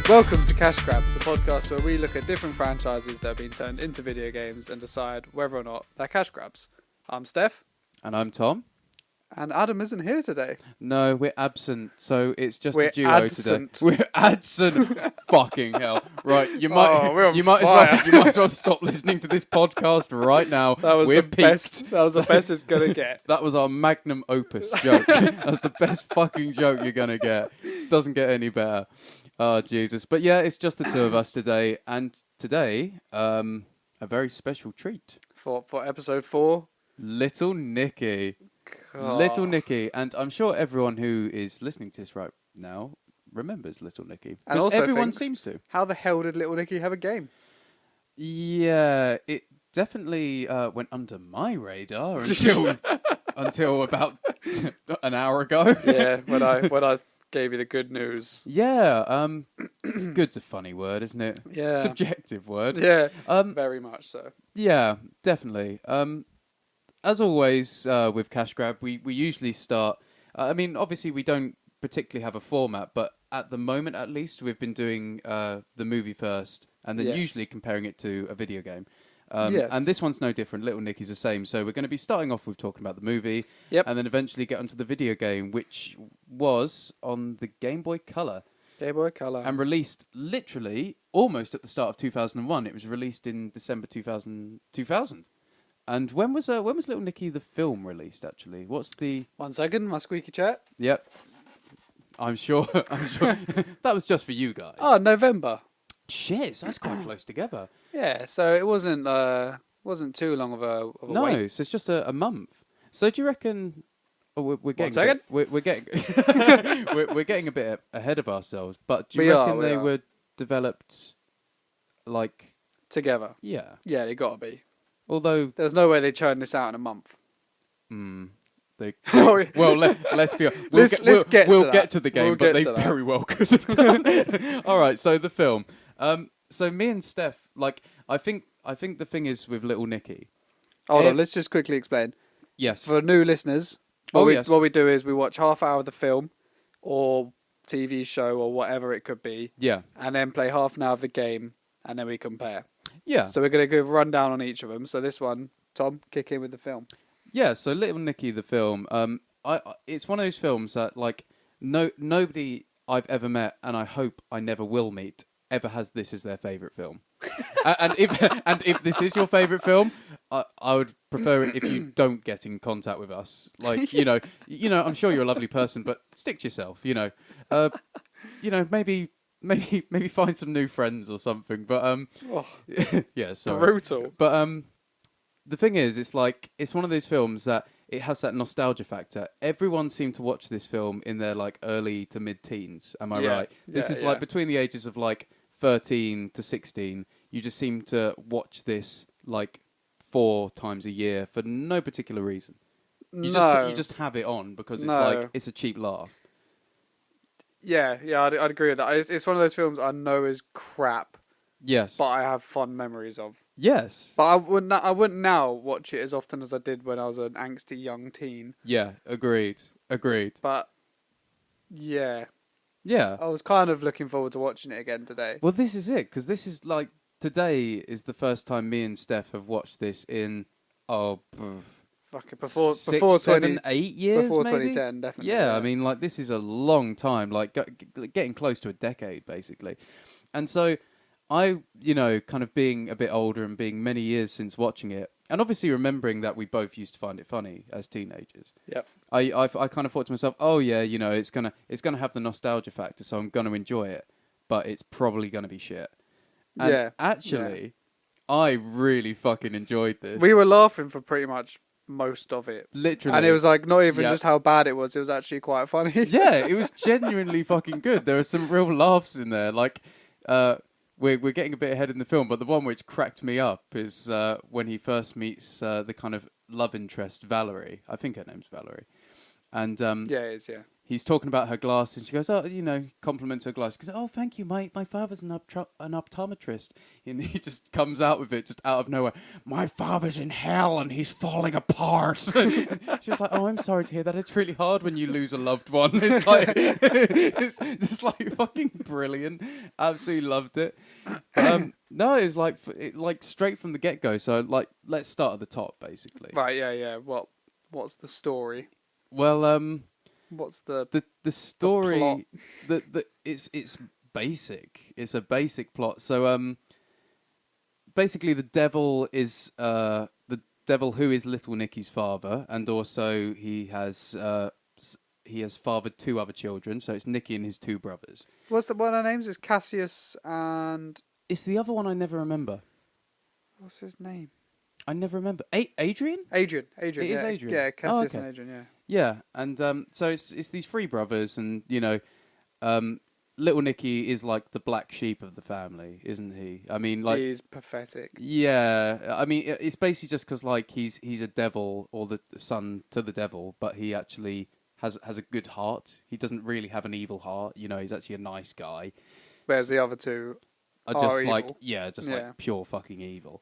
Welcome to Cash Grab, the podcast where we look at different franchises that have been turned into video games and decide whether or not they're cash grabs. I'm Steph. And I'm Tom. And Adam isn't here today. No, we're absent, so it's just We're a duo absent. today. We're absent. Fucking hell! Right, you might, we're on you might as well stop listening to this podcast right now. That was We're the peaked. best. That was the best it's gonna get. That was our magnum opus joke. That's the best fucking joke you're gonna get. Doesn't get any better. Oh Jesus! But yeah, it's just the two of us today, and today, a very special treat For episode 4. Little Nicky. Oh. Little Nicky, and I'm sure everyone who is listening to this right now remembers Little Nicky. And also everyone thinks, seems to. How the hell did Little Nicky have a game? Yeah, it definitely went under my radar until about an hour ago. Yeah, when I gave you the good news. Yeah, good's a funny word, isn't it? Yeah. Subjective word. Yeah, very much so. Yeah, definitely. As always, with Cash Grab, we usually start... I mean, obviously, we don't particularly have a format, but at the moment, at least, we've been doing the movie first, and then usually comparing it to a video game. And this one's no different. Little Nicky's the same. So we're going to be starting off with talking about the movie, and then eventually get onto the video game, which was on the Gameboy Color. Gameboy Color. And released literally almost at the start of 2001. It was released in December 2000. And when was Little Nicky the film released? Actually, what's the 1 second, my squeaky chat. Yep, I'm sure. That was just for you guys. Oh, November. Shit, so that's quite close together. Yeah, so it wasn't too long of a No, wait. so it's just a month. So do you reckon? Oh, we're getting 1 second. We're getting we're getting a bit ahead of ourselves. But do you reckon they were developed like together? Yeah. Yeah, they gotta be. Although there's no way they churned this out in a month. Well, let's be honest. We'll get to the game, but they very well could have done. All right, so the film. So me and Steph, like, I think the thing is with Little Nicky. Hold on, let's just quickly explain. Yes. For new listeners, what we do is we watch half hour of the film, or TV show, or whatever it could be. Yeah. And then play half an hour of the game, and then we compare. Yeah. So we're going to give a rundown on each of them. So this one, Tom, kick in with the film. Yeah, so Little Nicky, the film, it's one of those films that, like, nobody I've ever met, and I hope I never will meet, ever has this as their favourite film. and if this is your favourite film, I would prefer it if you don't get in contact with us. Like, you know, I'm sure you're a lovely person, but stick to yourself, maybe find some new friends or something. But yeah, sorry. Brutal. But the thing is, it's one of those films that it has that nostalgia factor. Everyone seemed to watch this film in their like early to mid-teens. Am I right? This is like between the ages of like 13 to 16. You just seem to watch this like 4 times a year for no particular reason. You just have it on because it's like it's a cheap laugh. Yeah, I'd agree with that. It's one of those films I know is crap. Yes. But I have fond memories of. Yes. But I wouldn't now watch it as often as I did when I was an angsty young teen. Yeah, agreed. But yeah. Yeah. I was kind of looking forward to watching it again today. Well, this is it, because this is like, today is the first time me and Steph have watched this in, before 7, 8 years, before maybe? 2010, definitely. Yeah, I mean, like, this is a long time, like, getting close to a decade, basically. And so, I, kind of being a bit older and being many years since watching it, and obviously remembering that we both used to find it funny as teenagers. Yep. I kind of thought to myself, oh yeah, it's gonna have the nostalgia factor, so I'm gonna enjoy it, but it's probably gonna be shit. And actually, I really fucking enjoyed this. We were laughing for pretty much most of it. Literally. And it was like, not even just how bad it was actually quite funny. Yeah, it was genuinely fucking good. There were some real laughs in there. Like, we're getting a bit ahead in the film, but the one which cracked me up is when he first meets the kind of love interest, Valerie. I think her name's Valerie. And yeah, it is, yeah. he's talking about her glasses. And she goes, "Oh, compliments her glasses." He goes, "Oh, thank you. My father's an optometrist." And he just comes out with it, just out of nowhere. "My father's in hell and he's falling apart." She's like, "Oh, I'm sorry to hear that. It's really hard when you lose a loved one." It's like, it's just like fucking brilliant. Absolutely loved it. No, it was like straight from the get go. So like, let's start at the top, basically. Right. Yeah. What's the story? Well, What's the story? It's basic. It's a basic plot. So basically the devil is the devil who is Little Nicky's father, and also he has fathered two other children. So it's Nicky and his two brothers. What's the one of their names? Is Cassius and It's the other one I never remember. what's his name? I never remember. Adrian? Adrian. It yeah. is Adrian. Yeah, Cassius Oh, okay. and Adrian. Yeah. Yeah, and so it's these three brothers, and Little Nicky is like the black sheep of the family, isn't he? I mean, like, He's pathetic. yeah. I mean, it's basically just because like he's a devil or the son to the devil, but he actually has a good heart. He doesn't really have an evil heart. He's actually a nice guy. Whereas the other two Are just are like evil. like pure fucking evil.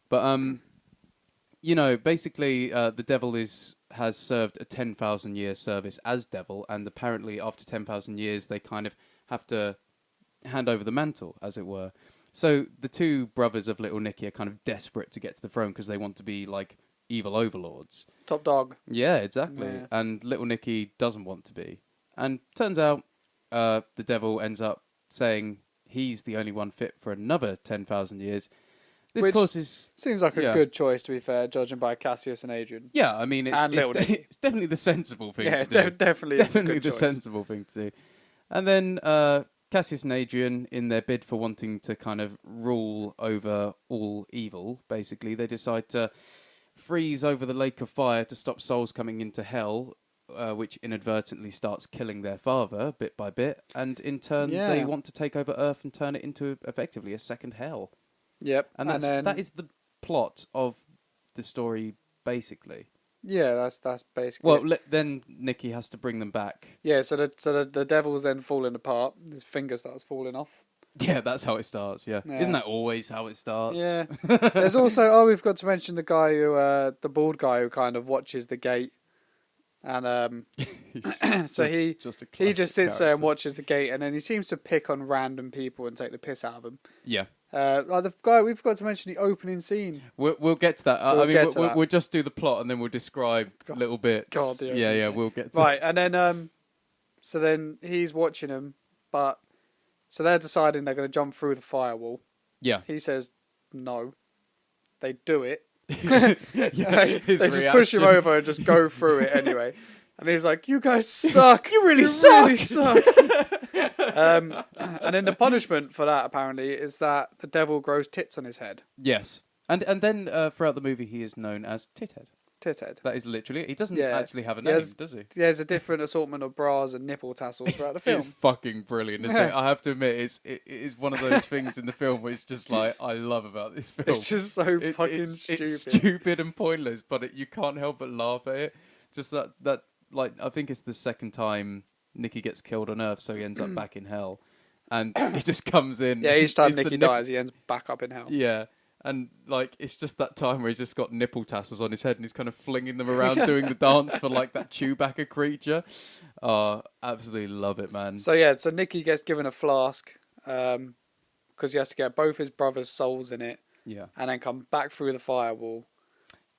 But basically, the devil has served a 10,000 year service as devil, and apparently after 10,000 years, they kind of have to hand over the mantle, as it were. So the two brothers of Little Nicky are kind of desperate to get to the throne because they want to be like evil overlords. Top dog. Yeah, exactly. Yeah. And Little Nicky doesn't want to be. And turns out, the devil ends up saying he's the only one fit for another 10,000 years. This Which causes... Seems like a good choice, to be fair, judging by Cassius and Adrian. Yeah, I mean, And Little Nicky. it's definitely the sensible thing Yeah, to do. definitely Definitely the the sensible thing to do. And then Cassius and Adrian, in their bid for wanting to kind of rule over all evil, basically, they decide to freeze over the lake of fire to stop souls coming into hell, which inadvertently starts killing their father bit by bit. And in turn, they want to take over Earth and turn it into, effectively, a second hell. Yep. And that is the plot of the story, basically. Yeah, that's basically. Well, then Nicky has to bring them back. Yeah, so the devil's then falling apart. His finger starts falling off. Yeah, that's how it starts. Yeah, Yeah. Isn't that always how it starts? Yeah. There's also we've got to mention the guy who the bald guy who kind of watches the gate, and so he just sits there and watches the gate, and then he seems to pick on random people and take the piss out of them. Yeah. Like the guy, we've got to mention the opening scene. We'll get to that. We'll just do the plot and then we'll describe little bits. God, yeah, we'll get to right, and then so then he's watching them, but so they're deciding they're going to jump through the firewall. Yeah. He says no. They do it. Yeah, they just push him over and just go through it anyway. And he's like, "You guys suck. You really suck." And then the punishment for that apparently is that the devil grows tits on his head. Yes. And then throughout the movie he is known as Tithead. Tithead. That is literally it. He doesn't actually have a name, does he? There's a different assortment of bras and nipple tassels throughout the film. It's fucking brilliant, isn't it? I have to admit, it is one of those things in the film where it's just like, I love about this film. It's just so fucking stupid. It's stupid and pointless, but you can't help but laugh at it. Just that, like, I think it's the second time Nicky gets killed on Earth, so he ends up back in hell. And he just comes in. Yeah, each time Nicky dies, he ends back up in hell. Yeah. And, like, it's just that time where he's just got nipple tassels on his head and he's kind of flinging them around doing the dance for, like, that Chewbacca creature. Oh, absolutely love it, man. So Nicky gets given a flask because he has to get both his brothers' souls in it. Yeah. And then come back through the firewall.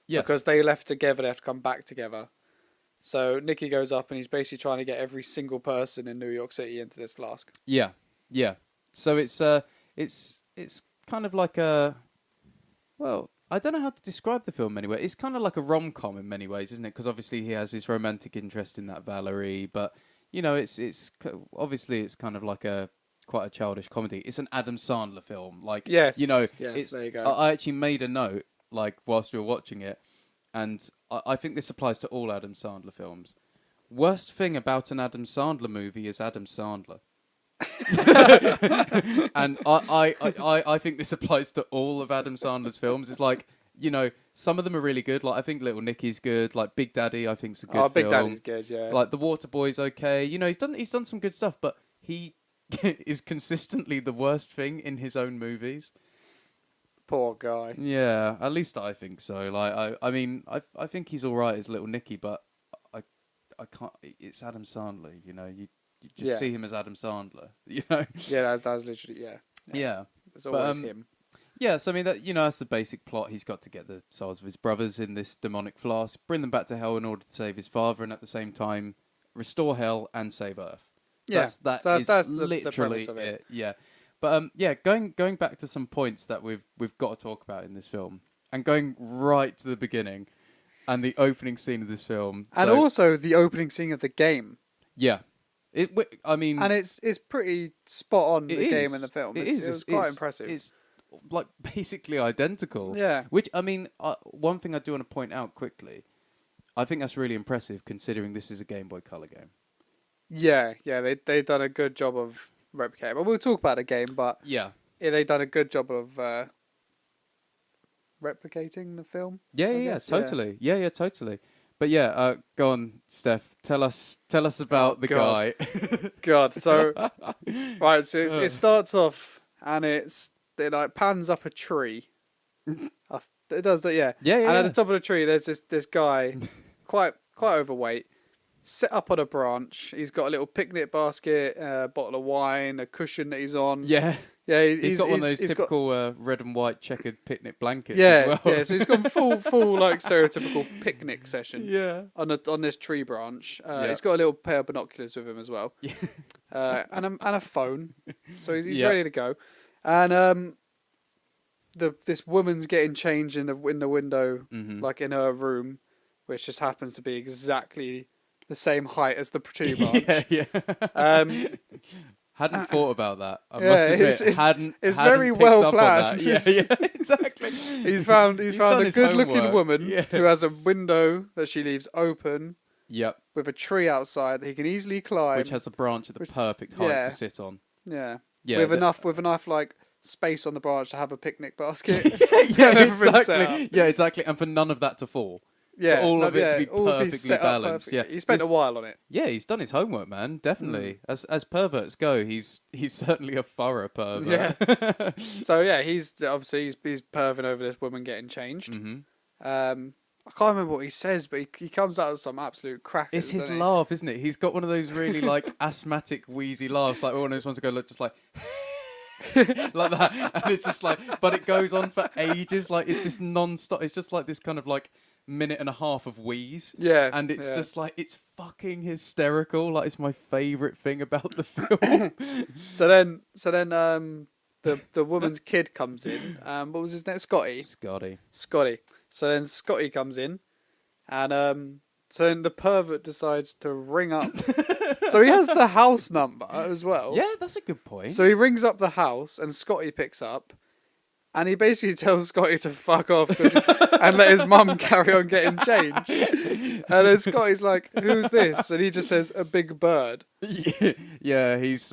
Yes. Because they left together, they have to come back together. So Nicky goes up and he's basically trying to get every single person in New York City into this flask. Yeah. Yeah. So it's kind of like a... Well, I don't know how to describe the film anyway. It's kind of like a rom-com in many ways, isn't it? Because obviously he has his romantic interest in that Valerie, but it's obviously it's kind of like quite a childish comedy. It's an Adam Sandler film, like yes, there you go. I actually made a note like whilst we were watching it, and I think this applies to all Adam Sandler films. Worst thing about an Adam Sandler movie is Adam Sandler. And I think this applies to all of Adam Sandler's films. It's like, some of them are really good. Like I think Little Nicky's good. Like Big Daddy, I think's a good film. Oh, Big Daddy's good, yeah. Like The Waterboy's okay. You know, he's done some good stuff, but he is consistently the worst thing in his own movies. Poor guy. Yeah, at least I think so. Like I mean, I think he's all right as Little Nicky, but I can't. It's Adam Sandler. You know, you just see him as Adam Sandler. You know. Yeah, that's literally Yeah. It's always But, him. Yeah, so I mean that's the basic plot. He's got to get the souls of his brothers in this demonic flask, bring them back to hell in order to save his father, and at the same time restore hell and save Earth. Yeah, that's literally the premise of it. Yeah, but going back to some points that we've got to talk about in this film, and going right to the beginning, and the opening scene of this film, and also the opening scene of the game. Yeah, I mean, and it's pretty spot on the game and the film. It was quite impressive. It's like basically identical. Yeah. Which I mean, one thing I do want to point out quickly, I think that's really impressive considering this is a Game Boy Color game. Yeah, they've done a good job of replicating. But we'll talk about the game, but yeah, they've done a good job of replicating the film. Yeah, totally. Yeah, totally. But yeah, go on, Steph. Tell us about the guy. God, so right, so it starts off and it like pans up a tree. It does that, yeah. Yeah. And at the top of the tree, there's this guy, quite overweight, set up on a branch. He's got a little picnic basket, a bottle of wine, a cushion that he's on. Yeah. Yeah, he's got one of those typical red and white checkered picnic blankets. Yeah, as well. yeah. So he's got full like stereotypical picnic session. Yeah. On this tree branch. He's got a little pair of binoculars with him as well. Yeah. And a phone. So he's ready to go. And this woman's getting changed in the window, like in her room, which just happens to be exactly the same height as the tree branch. Yeah. Hadn't thought about that. I must admit, it's very well planned. Yeah, exactly. He's found a good-looking woman who has a window that she leaves open. Yep. With a tree outside that he can easily climb, which has a branch at the perfect height to sit on. Yeah. Yeah. With enough like space on the branch to have a picnic basket. Yeah, exactly. And for none of that to fall. Yeah, for all of it to be perfectly balanced. Yeah, he spent a while on it. Yeah, he's done his homework, man. Definitely. As perverts go, he's certainly a thorough pervert. Yeah. So yeah, he's perving over this woman getting changed. I can't remember what he says, but he comes out with some absolute crackers. It's his laugh, isn't it? He's got one of those really like asthmatic, wheezy laughs, like one of those ones that go just like. Like that, and it's just like, but it goes on for ages. Like it's this non-stop. It's just like this kind of like minute and a half of wheeze. Yeah, and it's just like it's fucking hysterical. Like it's my favourite thing about the film. So then, the woman's kid comes in. What was his name? Scotty. So then Scotty comes in, and so then the pervert decides to ring up. So he has the house number as well. Yeah, that's a good point. So he rings up the house, and Scotty picks up, and he basically tells Scotty to fuck off and let his mum carry on getting changed. And then Scotty's like, "Who's this?" And he just says, "A big bird." Yeah, he's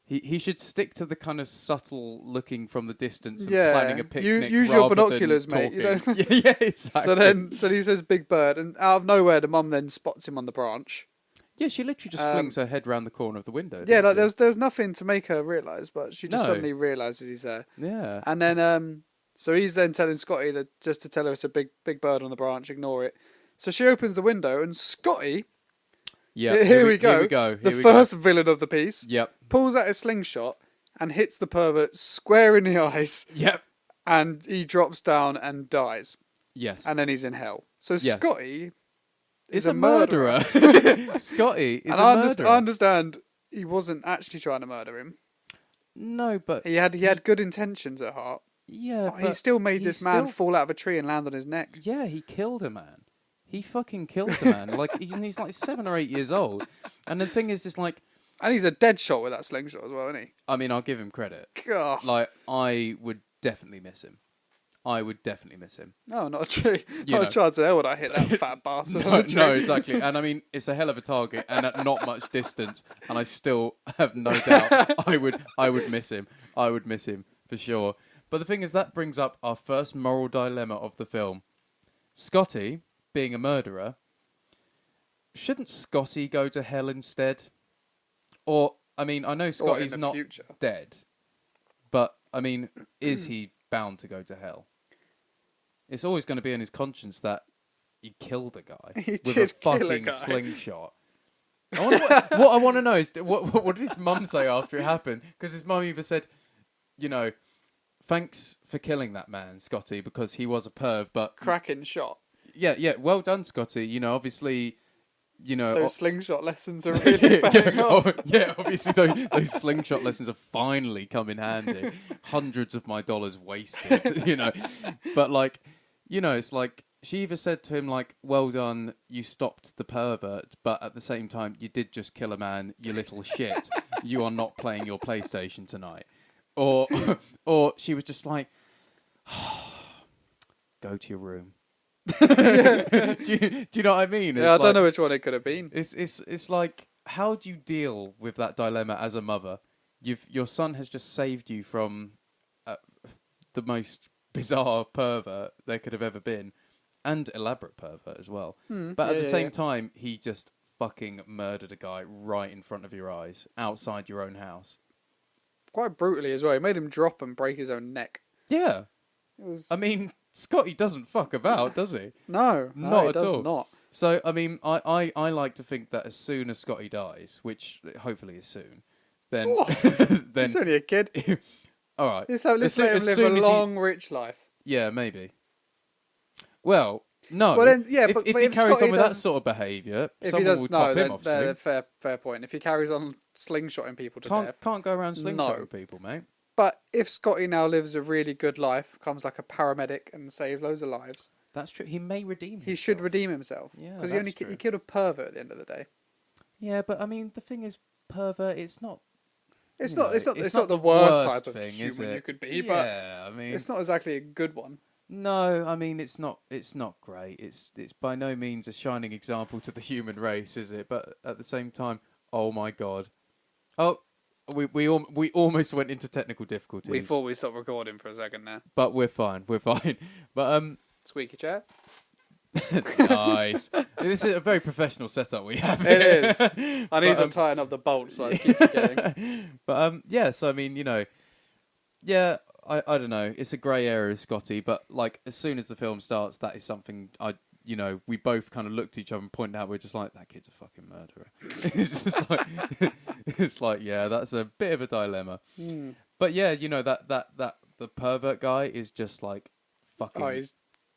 he should stick to the kind of subtle looking from the distance and planning a picnic. Use your binoculars, mate. You don't... yeah, exactly. So he says "big bird," and out of nowhere, the mum then spots him on the branch. Yeah, she literally just flings her head round the corner of the window. Yeah, like there's nothing to make her realise, but she just suddenly realises he's there. Yeah. And then so he's then telling Scotty that just to tell her it's a big bird on the branch, ignore it. So she opens the window and Scotty, here we go. The first villain of the piece. Yep. Pulls out his slingshot and hits the pervert square in the eyes. Yep. And he drops down and dies. Yes. And then he's in hell. So Scotty is a murderer. Scotty is a murderer. I understand he wasn't actually trying to murder him. No, but he had good intentions at heart. Yeah, but he still made this man fall out of a tree and land on his neck. Yeah, he killed a man. He fucking killed a man. Like he's like 7 or 8 years old, and the thing is, just like, and he's a dead shot with that slingshot as well, isn't he? I mean, I'll give him credit. God. Like I would definitely miss him. No, not a tree. Not a chance in hell would I hit that fat bastard. No, exactly. And I mean, it's a hell of a target, and at not much distance. And I still have no doubt I would miss him. I would miss him for sure. But the thing is, that brings up our first moral dilemma of the film. Scotty, being a murderer, shouldn't Scotty go to hell instead? Or, I mean, I know Scotty's not dead, but, I mean, is he bound to go to hell? It's always going to be on his conscience that he killed a guy with a fucking slingshot. What I want to know is, what did his mum say after it happened? Because his mum either said, you know, thanks for killing that man, Scotty, because he was a perv, but... Cracking shot. Yeah, well done, Scotty. You know, obviously... You know, those slingshot lessons are really paying off. Yeah, obviously those slingshot lessons have finally come in handy. Hundreds of my dollars wasted, you know. But like, you know, it's like she either said to him like, "Well done, you stopped the pervert," but at the same time, you did just kill a man, you little shit. You are not playing your PlayStation tonight. Or she was just like, go to your room. do you know what I mean? Yeah, I don't know which one it could have been. It's like, how do you deal with that dilemma as a mother? Your son has just saved you from the most bizarre pervert there could have ever been, and elaborate pervert as well. But at the same time, he just fucking murdered a guy right in front of your eyes, outside your own house. Quite brutally as well. He made him drop and break his own neck. Yeah. I mean, Scotty doesn't fuck about, does he? No, not at all. Not. So, I mean, I like to think that as soon as Scotty dies, which hopefully is soon, then... then he's only a kid. All right. Let's let him live a long, rich life. Yeah, maybe. Well, no. Well, then, yeah, if he carries on with that sort of behaviour, someone will top him off soon. Fair point. If he carries on slingshotting people to death... Can't go around slingshotting people, mate. But if Scotty now lives a really good life, becomes like a paramedic and saves loads of lives... That's true. He may redeem himself. He should redeem himself. Yeah, because he killed a pervert at the end of the day. Yeah, but I mean, the thing is, pervert, it's not... It's not the worst type of thing, human you could be, yeah, but I mean, it's not exactly a good one. No, I mean, it's not great. It's by no means a shining example to the human race, is it? But at the same time, oh my god. Oh, we almost went into technical difficulties. We thought we stopped recording for a second there. But we're fine. But squeaky chair. Nice. This is a very professional setup we have here. It is. I need to tighten up the bolts, so I keep forgetting. But yeah, so I mean, you know, yeah, I don't know. It's a grey area with Scotty, but like as soon as the film starts, that is something we both kind of looked at each other and pointed out. We're just like, that kid's a fucking murderer. It's just like, it's like, yeah, that's a bit of a dilemma. But yeah, you know that the pervert guy is just like fucking. Oh, he's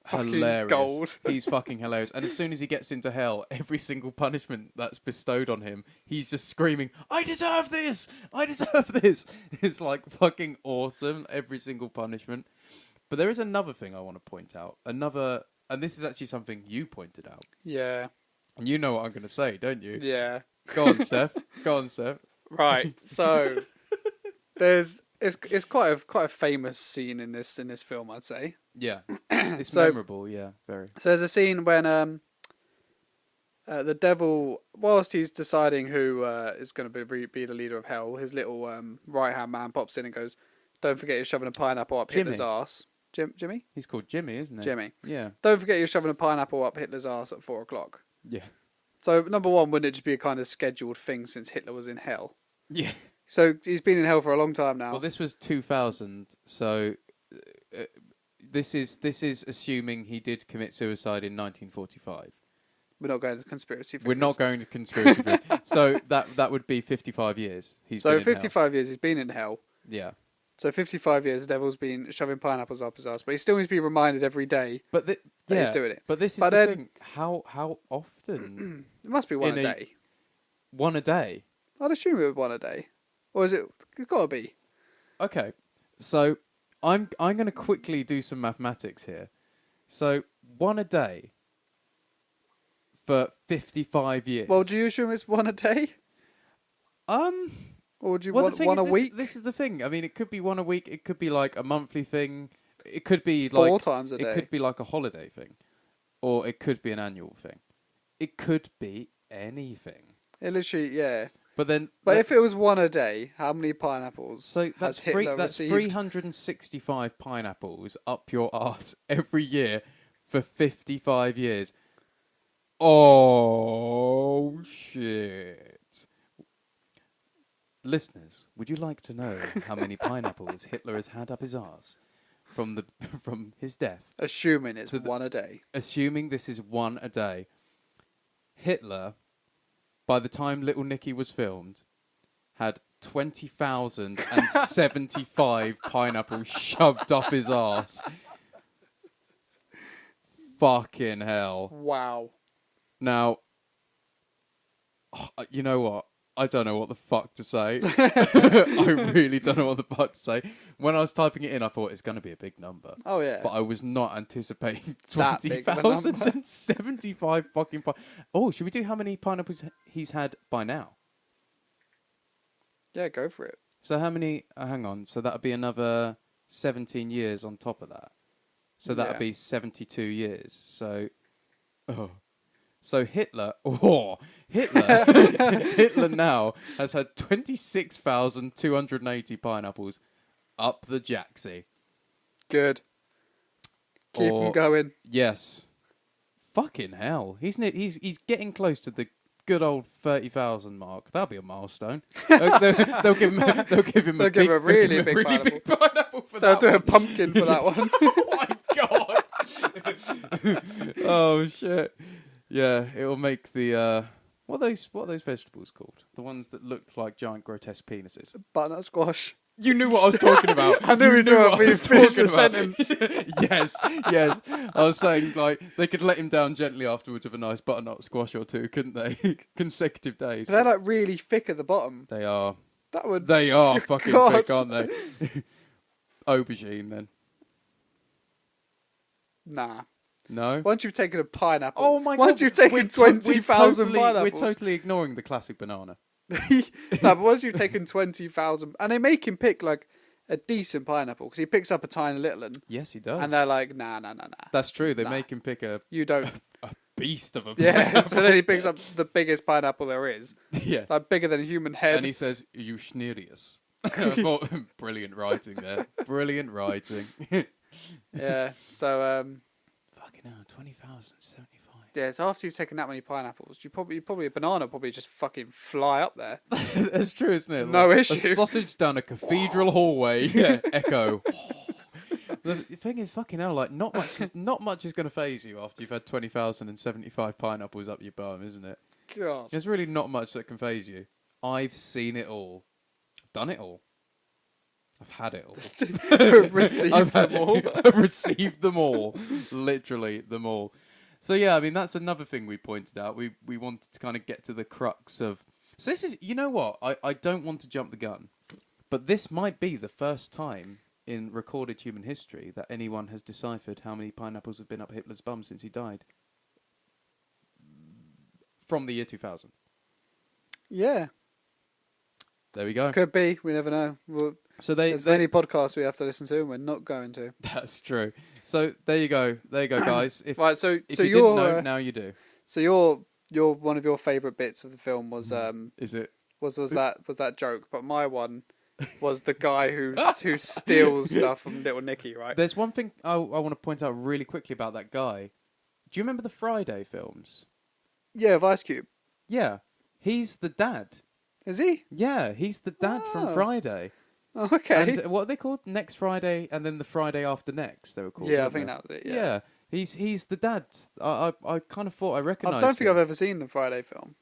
hilarious. Gold. He's fucking hilarious. And as soon as he gets into hell, every single punishment that's bestowed on him, he's just screaming, I deserve this! I deserve this! It's like fucking awesome, every single punishment. But there is another thing I want to point out. And this is actually something you pointed out. Yeah. And you know what I'm going to say, don't you? Yeah. Go on, Steph. Right. So it's quite a famous scene in this film, I'd say. Yeah. It's memorable, yeah, very. So there's a scene when the devil, whilst he's deciding who is going to be the leader of hell, his little right-hand man pops in and goes, don't forget you're shoving a pineapple up Hitler's ass. Jimmy? He's called Jimmy, isn't he? Jimmy. Yeah. Don't forget you're shoving a pineapple up Hitler's ass at 4 o'clock. Yeah. So, number one, wouldn't it just be a kind of scheduled thing since Hitler was in hell? Yeah. So, he's been in hell for a long time now. Well, this was 2000, so this is assuming he did commit suicide in 1945. We're not going to conspiracy theories. We're not going to conspiracy theories. So, that would be 55 years. So, 55 years he's been in hell. Yeah. So 55 years, the devil's been shoving pineapples up his ass, but he still needs to be reminded every day that he's doing it. But this is the thing. How often? It must be one a day. One a day? I'd assume it would be one a day. Or is it? It's got to be. Okay. So I'm going to quickly do some mathematics here. So one a day for 55 years. Well, do you assume it's one a day? Or would you want one a week? This is the thing. I mean, it could be one a week. It could be like a monthly thing. It could be 4 times a day. It could be like a holiday thing. Or it could be an annual thing. It could be anything. It literally, yeah. But then, if it was one a day, how many pineapples so has Hitler that's received? 365 pineapples up your arse every year for 55 years. Oh shit! Listeners, would you like to know how many pineapples Hitler has had up his arse from his death? Assuming it's one a day. Assuming this is one a day. Hitler, by the time Little Nicky was filmed, had 20,075 pineapples shoved up his arse. Fucking hell. Wow. Now, you know what? I don't know what the fuck to say. I really don't know what the fuck to say. When I was typing it in, I thought it's going to be a big number. Oh, yeah. But I was not anticipating That big of a number. 20,075 fucking Oh, should we do how many pineapples he's had by now? Yeah, go for it. So how many... hang on. So that would be another 17 years on top of that. So that would be 72 years. So... Oh... So Hitler now has had 26,280 pineapples up the jacksie. Good. Keep him going. Yes. Fucking hell. He's getting close to the good old 30,000 mark. That'll be a milestone. They'll give him a really big pineapple for that. They'll do a pumpkin for that one. Oh my god. Oh shit. Yeah, it will make the what are those vegetables called? The ones that look like giant grotesque penises. Butternut squash. You knew what I was talking about. I knew we were talking finish the sentence. Yes. I was saying like they could let him down gently afterwards with a nice butternut squash or two, couldn't they? Consecutive days. They're like really thick at the bottom. They are. They are fucking thick, aren't they? Aubergine then. Nah. No. Once you've taken a pineapple. Oh my god. Once you've taken 20,000 pineapples. We're totally ignoring the classic banana. No, but once you've taken 20,000, and they make him pick like a decent pineapple because he picks up a tiny little one. Yes, he does. And they're like, nah. That's true. They make him pick a beast of a pineapple. Yeah. So then he picks up the biggest pineapple there is. Yeah. Like bigger than a human head. And he says, "You schnerius." Brilliant writing there. Brilliant writing. Yeah. So fucking hell, 20,075. yeah, so after you've taken that many pineapples, you probably a banana probably just fucking fly up there. That's true, isn't it? No like issue. A sausage down a cathedral hallway. Yeah, echo. The thing is, fucking hell, like not much is going to faze you after you've had 20,075 pineapples up your bum, isn't it? God. There's really not much that can faze you. I've seen it all. I've done it all. I've had it all. Received them all. I've received them all. Literally them all. So yeah, I mean that's another thing we pointed out. We wanted to kind of get to the crux of. So this is, you know what? I don't want to jump the gun, but this might be the first time in recorded human history that anyone has deciphered how many pineapples have been up Hitler's bum since he died. From the year 2000. Yeah. There we go. Could be. We never know. There's many podcasts we have to listen to, and we're not going to. That's true. So there you go, guys. Right. So if you didn't know, now you do. So your one of your favourite bits of the film was Is it? Was that joke? But my one was the guy who steals stuff from Little Nicky, right? There's one thing I want to point out really quickly about that guy. Do you remember the Friday films? Yeah, of Ice Cube. Yeah, he's the dad. Is he? Yeah, he's the dad from Friday. Oh, okay. And what are they called? Next Friday and then the Friday after next, they were called. Yeah, I think that was it. Yeah. He's the dad. I kind of thought I recognised I don't think I've ever seen the Friday film.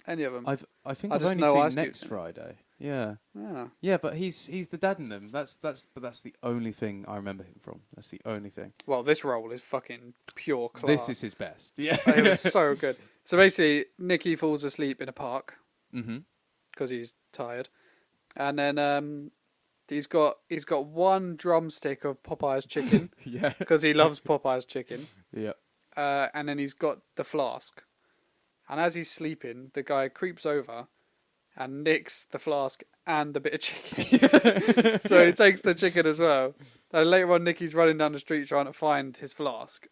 Any of them. I think I I've just only know seen Ice Cube. Next Friday. Yeah. Yeah. Yeah, but he's the dad in them. That's the only thing I remember him from. That's the only thing. Well, this role is fucking pure class. This is his best. Yeah. It was so good. So basically, Nicky falls asleep in a park. Mm-hmm. Because he's tired, and then he's got one drumstick of Popeye's chicken. Yeah. Because he loves Popeye's chicken. Yeah. And then he's got the flask, and as he's sleeping, the guy creeps over and nicks the flask and the bit of chicken. So he takes the chicken as well. And later on, Nicky's running down the street trying to find his flask.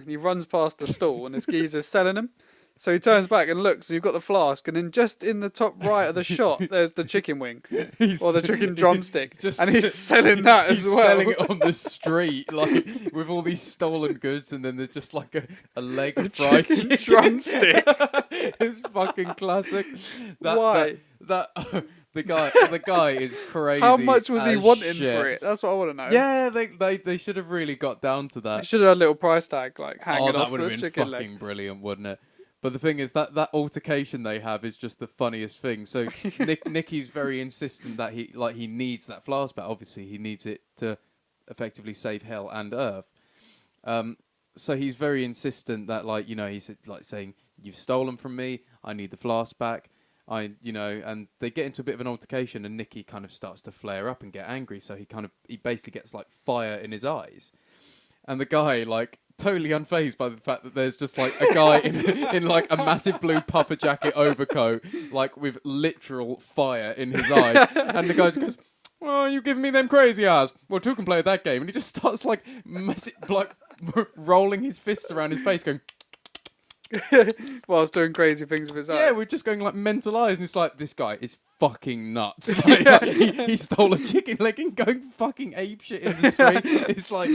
He runs past the stall, and this geezer's selling him. So he turns back and looks, and you've got the flask, and then just in the top right of the shot, there's the chicken wing. Or the chicken drumstick. And he's selling that as well. He's selling it on the street, like, with all these stolen goods, and then there's just like a leg of fried chicken drumstick. It's fucking classic. Why? The guy is crazy. How much was he wanting shit. for it? That's what I want to know. Yeah, they should have really got down to that. They should have had a little price tag, like, hanging that off would the have been chicken fucking leg. brilliant, wouldn't it? But the thing is that altercation they have is just the funniest thing. So Nicky's very insistent that he needs that flask back. Obviously, he needs it to effectively save Hell and Earth. So he's very insistent that he's like saying, "You've stolen from me. I need the flask back." And they get into a bit of an altercation, and Nicky kind of starts to flare up and get angry. So he basically gets like fire in his eyes, and the guy like totally unfazed by the fact that there's just like a guy in like a massive blue puffer jacket overcoat, like with literal fire in his eyes, and the guy just goes, "Oh, you giving me them crazy eyes? Well, two can play that game," and he just starts like rolling his fists around his face, going. Whilst doing crazy things with his eyes. Yeah, we're just going like mental eyes, and it's like, this guy is fucking nuts. Like, he stole a chicken leg and going fucking apeshit in the street. It's like,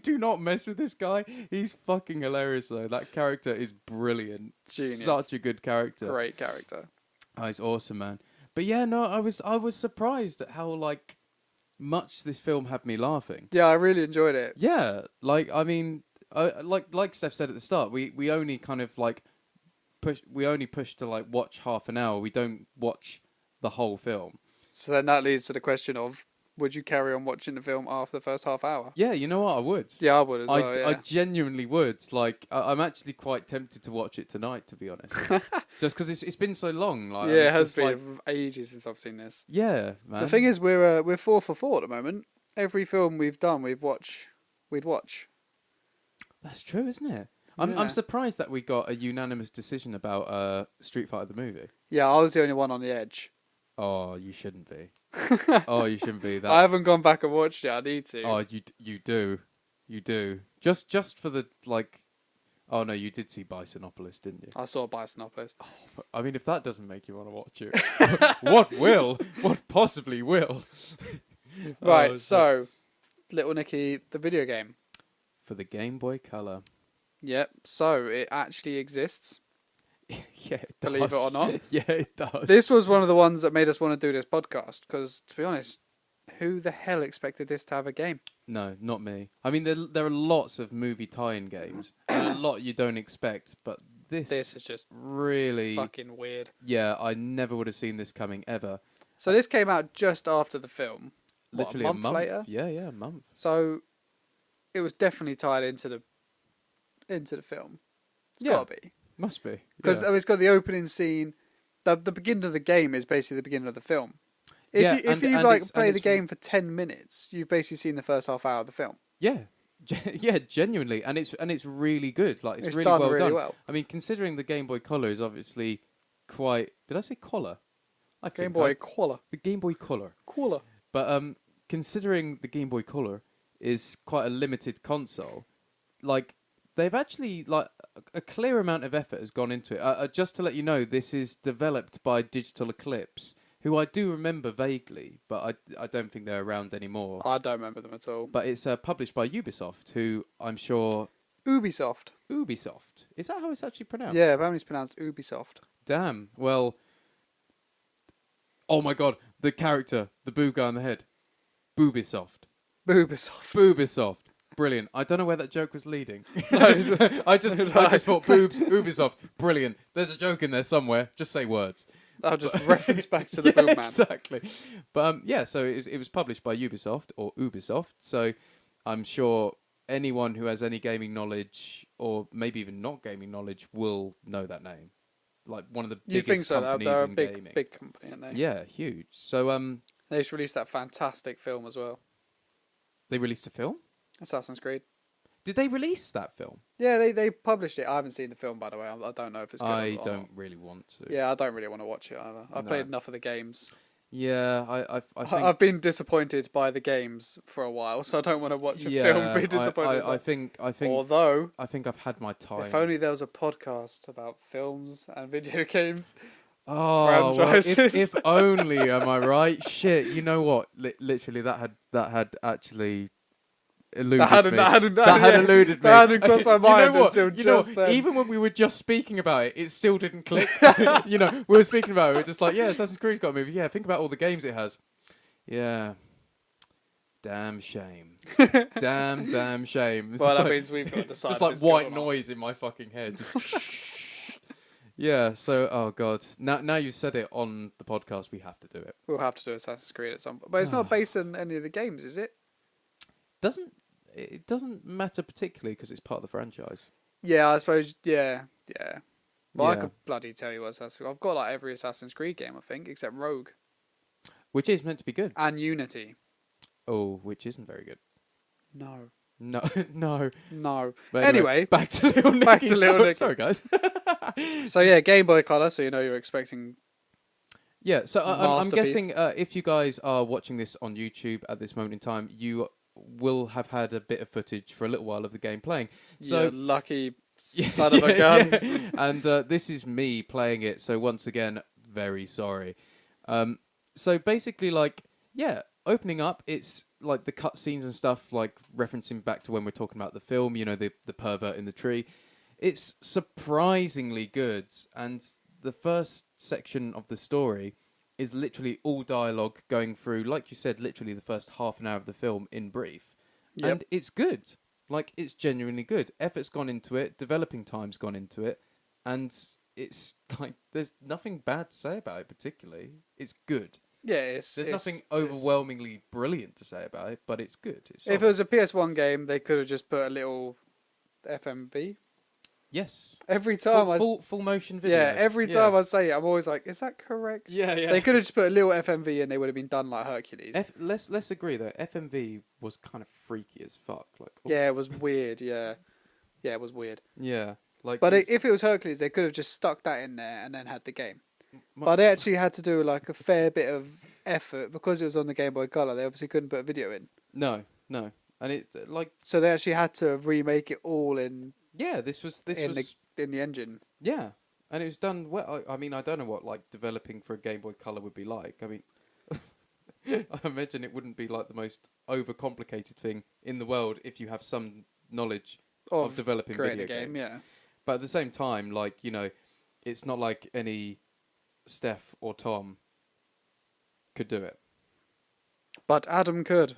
do not mess with this guy. He's fucking hilarious though. That character is brilliant. Genius. Such a good character. Great character. Oh, he's awesome, man. But yeah, no, I was surprised at how like much this film had me laughing. Yeah, I really enjoyed it. Yeah, like I mean. Like Steph said at the start, we only kind of like push to like watch half an hour. We don't watch the whole film. So then that leads to the question of, would you carry on watching the film after the first half hour? Yeah, you know what, I would. Yeah, I would as well. I genuinely would. Like, I'm actually quite tempted to watch it tonight, to be honest. Just because it's been so long. Like, yeah, it has been ages since I've seen this. Yeah, man. The thing is, we're 4 for 4 at the moment. Every film we've done, we'd watch. That's true, isn't it? I'm surprised that we got a unanimous decision about Street Fighter the movie. Yeah, I was the only one on the edge. Oh, you shouldn't be. Oh, you shouldn't be. I haven't gone back and watched it. I need to. Oh, you do. Just for the like. Oh no, you did see Bisonopolis, didn't you? I saw Bisonopolis. Oh, I mean, if that doesn't make you want to watch it, what will? What possibly will? Right. So, Little Nicky, the video game. For the Game Boy Color. Yep. So it actually exists. Yeah, it does. Believe it or not. Yeah, it does. This was one of the ones that made us want to do this podcast because, to be honest, who the hell expected this to have a game? No, not me. I mean, there are lots of movie tie-in games, and a lot you don't expect, but this is just really fucking weird. Yeah, I never would have seen this coming ever. So this came out just after the film. Literally a month later? Yeah, a month. So it was definitely tied into the film. It's got to be. Must be. Because it's got the opening scene. The beginning of the game is basically the beginning of the film. If you play the game for 10 minutes, you've basically seen the first half hour of the film. Yeah. Yeah, genuinely. And it's really good. Like it's really done well really done. well. I mean, considering the Game Boy Color is obviously quite... Did I say color? Game Boy Color. The Game Boy Color. Color. But considering the Game Boy Color is quite a limited console, like they've actually like a clear amount of effort has gone into it. Just to let you know, this is developed by Digital Eclipse, who I do remember vaguely, but I don't think they're around anymore. I don't remember them at all. But it's published by Ubisoft, who I'm sure... Ubisoft. Is that how it's actually pronounced? Yeah, apparently it's pronounced Ubisoft. Damn. Well... Oh my god, the character, the boo guy on the head. Boobisoft. Brilliant. I don't know where that joke was leading. I just thought boobs, Ubisoft. Brilliant. There's a joke in there somewhere. Just say words. I'll just reference back to the Boob Man. Exactly. But so it was published by Ubisoft or Ubisoft. So I'm sure anyone who has any gaming knowledge or maybe even not gaming knowledge will know that name. Like one of the biggest companies they're a in gaming. big company, aren't they? Yeah, huge. So they just released that fantastic film as well. They released a film? Assassin's Creed. Did they release that film? Yeah, they published it. I haven't seen the film, by the way. I don't know if it's good or not. I don't really want to. Yeah, I don't really want to watch it either. I've played enough of the games. Yeah, I think I've been disappointed by the games for a while, so I don't want to watch a film be disappointed. I think Although, I think I've had my time. if only there was a podcast about films and video games franchises. franchises. If only, am I right? Shit, you know what? Literally, that had actually eluded me. That had eluded me. That hadn't crossed my mind you know until just then. Even when we were just speaking about it, it still didn't click. We were speaking about it. We were just like, yeah, Assassin's Creed's got a movie. Yeah, think about all the games it has. Yeah. Damn shame. damn shame. It's Well, that like, means we've got to decide. just like white noise in my fucking head. Yeah, so, oh god. Now you've said it on the podcast, we have to do it. We'll have to do Assassin's Creed at some point. But it's not based on any of the games, is it? It doesn't matter particularly because it's part of the franchise. Yeah, I suppose, yeah. Well, I Yeah. could bloody tell you what Assassin's Creed. I've got like every Assassin's Creed game, I think, except Rogue. Which is meant to be good. And Unity. Oh, which isn't very good. No. No. But anyway, back to Little Nicky. Nicky. Sorry, guys. So yeah, Gameboy Color, so you know you're expecting... Yeah, so I'm Masterpiece. guessing if you guys are watching this on YouTube at this moment in time, you will have had a bit of footage for a little while of the game playing. So you lucky son of a gun. Yeah. And this is me playing it, so once again, very sorry. So basically, like, yeah, opening up, it's like the cutscenes and stuff, like referencing back to when we're talking about the film, the pervert in the tree. It's surprisingly good, and the first section of the story is literally all dialogue going through, like you said, literally the first half an hour of the film in brief. Yep. And it's good. Like, it's genuinely good. Effort's gone into it, developing time's gone into it, and it's like, there's nothing bad to say about it particularly. It's good. Yeah, There's nothing overwhelmingly brilliant to say about it, but it's good. It's if it was a PS1 game, they could have just put a little FMV. Yes. Every time full motion video. Yeah, every time I say it, I'm always like, is that correct? Yeah. They could have just put a little FMV and they would have been done like Hercules. Let's agree though. FMV was kind of freaky as fuck. Like, yeah, it was weird. Yeah, it was weird. Yeah, like. But if it was Hercules, they could have just stuck that in there and then had the game. But they actually had to do like a fair bit of effort because it was on the Game Boy Color. They obviously couldn't put a video in. No, and it like. So they actually had to remake it all in. Yeah, this was in the engine. Yeah, and it was done well. I mean, I don't know what like developing for a Game Boy Color would be like. I mean, I imagine it wouldn't be like the most overcomplicated thing in the world if you have some knowledge of developing video games. Yeah. But at the same time, like, it's not like any Steph or Tom could do it. But Adam could.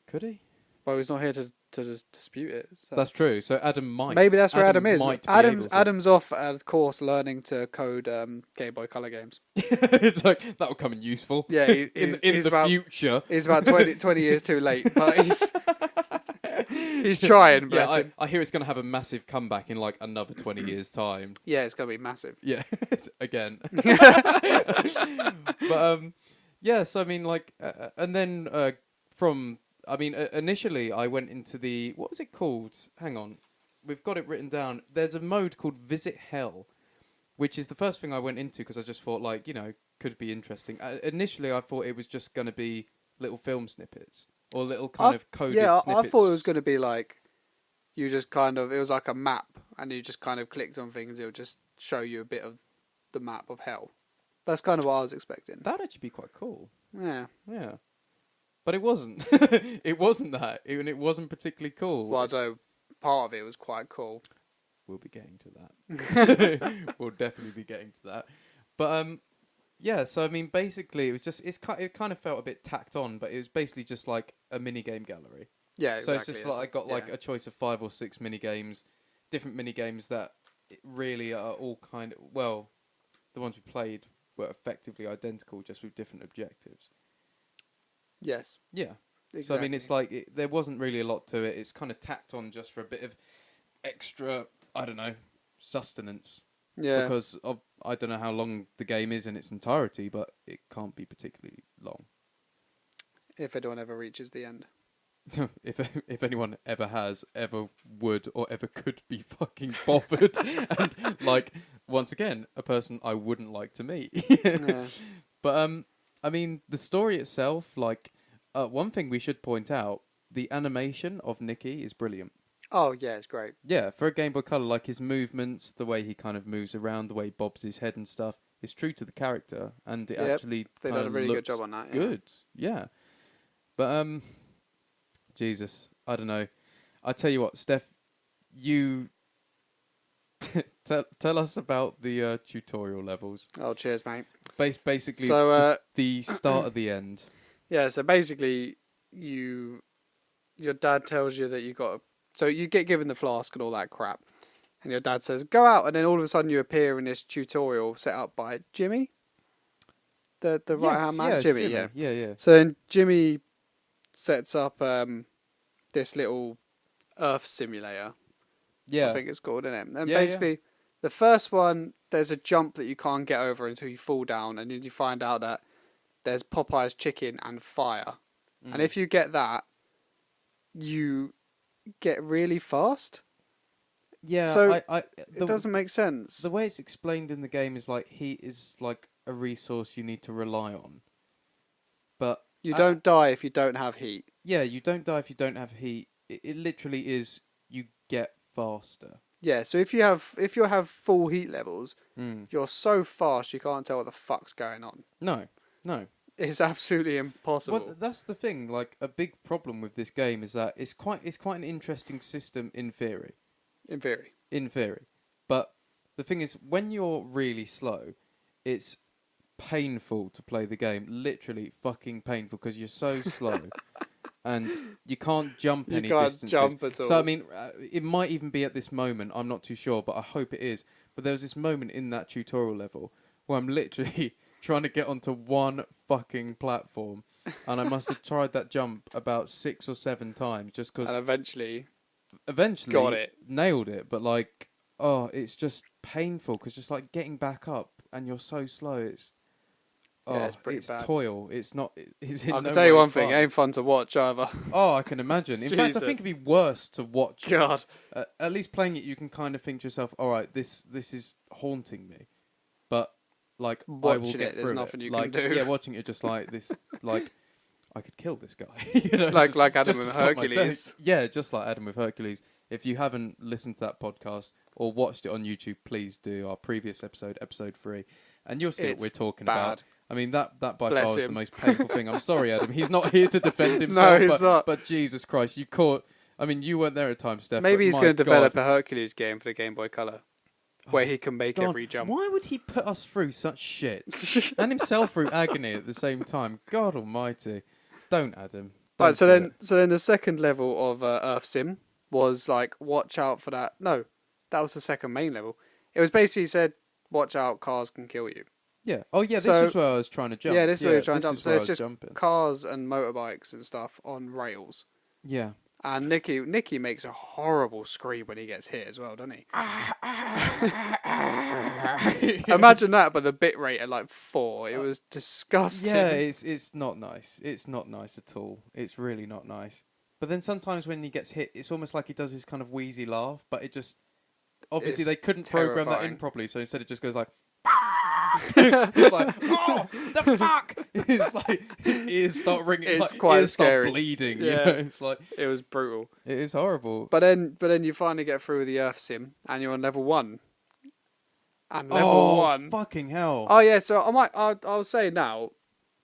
Could he? Well, he's not here to dispute it. So. That's true. So Adam might. Maybe that's where Adam is. Adam's off at a course learning to code Game Boy Color games. It's like that will come in useful. Yeah, in the future. He's about 20 years too late, but he's trying. Bless him. I hear it's going to have a massive comeback in like another 20 years' time. Yeah, it's going to be massive. Yeah, again. But yeah. So I mean, like, and then from. I mean, initially I went into what was it called? Hang on. We've got it written down. There's a mode called Visit Hell, which is the first thing I went into because I just thought, like, could be interesting. Initially I thought it was just going to be little film snippets or little kind of coded snippets. I thought it was going to be like, you just kind of, it was like a map and you just kind of clicked on things. It would just show you a bit of the map of hell. That's kind of what I was expecting. That'd actually be quite cool. Yeah. Yeah. But it wasn't. It wasn't that. And it wasn't particularly cool. Well, although part of it was quite cool. We'll be getting to that. We'll definitely be getting to that. But yeah, so I mean, basically, it was just it kind of felt a bit tacked on, but it was basically just like a mini game gallery. Yeah, exactly. So it's just like I got like a choice of 5 or 6 mini games, different mini games that really are all kind of the ones we played were effectively identical, just with different objectives. Yes. Yeah. Exactly. So I mean, it's like there wasn't really a lot to it. It's kind of tacked on just for a bit of extra, I don't know, sustenance. Yeah. Because I don't know how long the game is in its entirety, but it can't be particularly long. If anyone ever reaches the end. If anyone ever would, or ever could be fucking bothered, and like once again, a person I wouldn't like to meet. Yeah. But I mean, the story itself, like, one thing we should point out, the animation of Nicky is brilliant. Oh, yeah, it's great. Yeah, for a Game Boy Color, like his movements, the way he kind of moves around, the way he bobs his head and stuff, is true to the character, and it actually they done a really good job on that. Good, yeah. But Jesus, I don't know. I tell you what, Steph, you tell us about the tutorial levels. Oh, cheers, mate. Basically, so the start of the end. Yeah, so basically, your dad tells you that you got. So you get given the flask and all that crap, and your dad says, "Go out," and then all of a sudden you appear in this tutorial set up by Jimmy, the right hand man, yeah, Jimmy. Yeah. So then Jimmy sets up this little Earth simulator. Yeah, I think it's called, isn't it? And Yeah, basically, the first one, there's a jump that you can't get over until you fall down, and then you find out that there's Popeye's chicken and fire. And if you get that, you get really fast. Yeah, So it doesn't make sense. The way it's explained in the game is like heat is like a resource you need to rely on. But You don't die if you don't have heat. yeah, you don't die if you don't have heat. It literally is you get faster. Yeah, so if you have full heat levels, you're so fast you can't tell what the fuck's going on. No. It's absolutely impossible. Well, that's the thing. Like a big problem with this game is that it's quite an interesting system in theory. In theory. In theory, but the thing is, when you're really slow, it's painful to play the game. Literally fucking painful because you're so slow, and you can't jump any distances. You can't jump at all. So I mean, it might even be at this moment. I'm not too sure, but I hope it is. But there was this moment in that tutorial level where I'm literally trying to get onto one fucking platform, and I must have tried that jump about 6 or 7 times just because. And eventually Got it, nailed it. But like, oh, it's just painful because just like getting back up and you're so slow. It's pretty bad. Toil. It's not. It's in I can no tell you way one thing, fun. it ain't fun to watch either. Oh, I can imagine. In fact, I think it'd be worse to watch. God. At least playing it, you can kind of think to yourself, all right, this is haunting me. But like Watching I will get it, there's through nothing it. you like, can do. Yeah, watching it just like this, like I could kill this guy. You know, like Adam just to with stop myself. Hercules. Yeah, just like Adam with Hercules. If you haven't listened to that podcast or watched it on YouTube, please do. Our previous episode 3, and you'll see what we're talking about. I mean, that by far is the most painful thing. I'm sorry, Adam. He's not here to defend himself. No, he's not. But Jesus Christ, you caught. I mean, you weren't there at times, Steph. Maybe he's going to develop God. a Hercules game for the Game Boy Color, where he can make God, every jump. Why would he put us through such shit and himself through agony at the same time? God Almighty! Don't, Adam. Right, so then the second level of Earth Sim was like, watch out for that. No, that was the second main level. It was basically said, watch out, cars can kill you. Yeah. Oh, yeah. So- This is where I was trying to jump. Yeah, this is where you're trying to jump. is So where it's I was just jumping. cars and motorbikes and stuff on rails. Yeah. And Nicky makes a horrible scream when he gets hit as well, doesn't he? Imagine that, but the bit rate at like 4. It was disgusting. Yeah, it's not nice. It's not nice at all. It's really not nice. But then sometimes when he gets hit, it's almost like he does his kind of wheezy laugh, but it just obviously It's they couldn't program that in terrifying. properly, so instead it just goes like. It's like, oh, the fuck! It's like ears start ringing. It's like, quite ears scary. Start bleeding. Yeah. You know? It's like It was brutal. it is horrible. But then you finally get through the Earth Sim, and you're on level 1. And level 1. Fucking hell! Oh yeah, so I'll say now,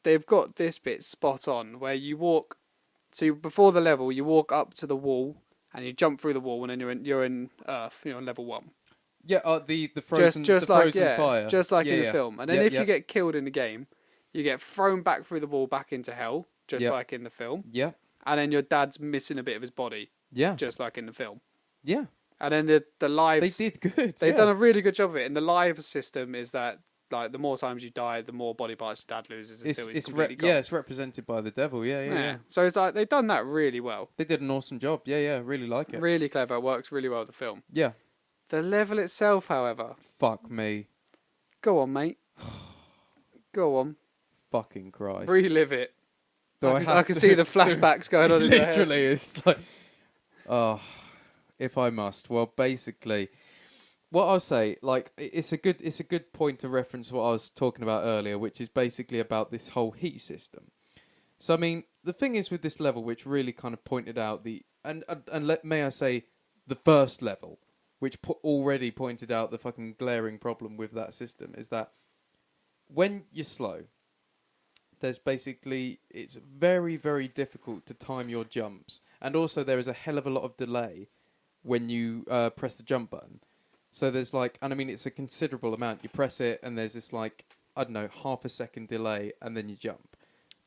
they've got this bit spot on where you walk. So before the level, you walk up to the wall and you jump through the wall, and then you're in Earth. You're on level 1. Yeah, the frozen, Just the like frozen fire, just like in Yeah, the yeah. film. And then if you get killed in the game, you get thrown back through the wall back into hell, just like in the film. Yeah, And then your dad's missing a bit of his body, yeah, just like in the film. yeah. And then the lives They did good. they've done a really good job of it. And the live system is that like the more times you die, the more body parts your dad loses until he's completely gone. Yeah, it's represented by the devil. Yeah. So it's like they've done that really well. They did an awesome job. Yeah, really like it. Really clever. It works really well with the film. Yeah. The level itself, however, Fuck me. go on, mate. Go on. Fucking Christ. Relive it. Do I can see the flashbacks going on in your head. Literally, it's like, oh, if I must. Well, basically, what I'll say, like, it's a good point to reference what I was talking about earlier, which is basically about this whole heat system. So I mean, the thing is with this level, which really kind of pointed out may I say, the first level, which already pointed out the fucking glaring problem with that system, is that when you're slow, there's basically, it's very, very difficult to time your jumps, and also there is a hell of a lot of delay when you press the jump button. So there's like, and I mean, it's a considerable amount. You press it, and there's this like, I don't know, half a second delay, and then you jump.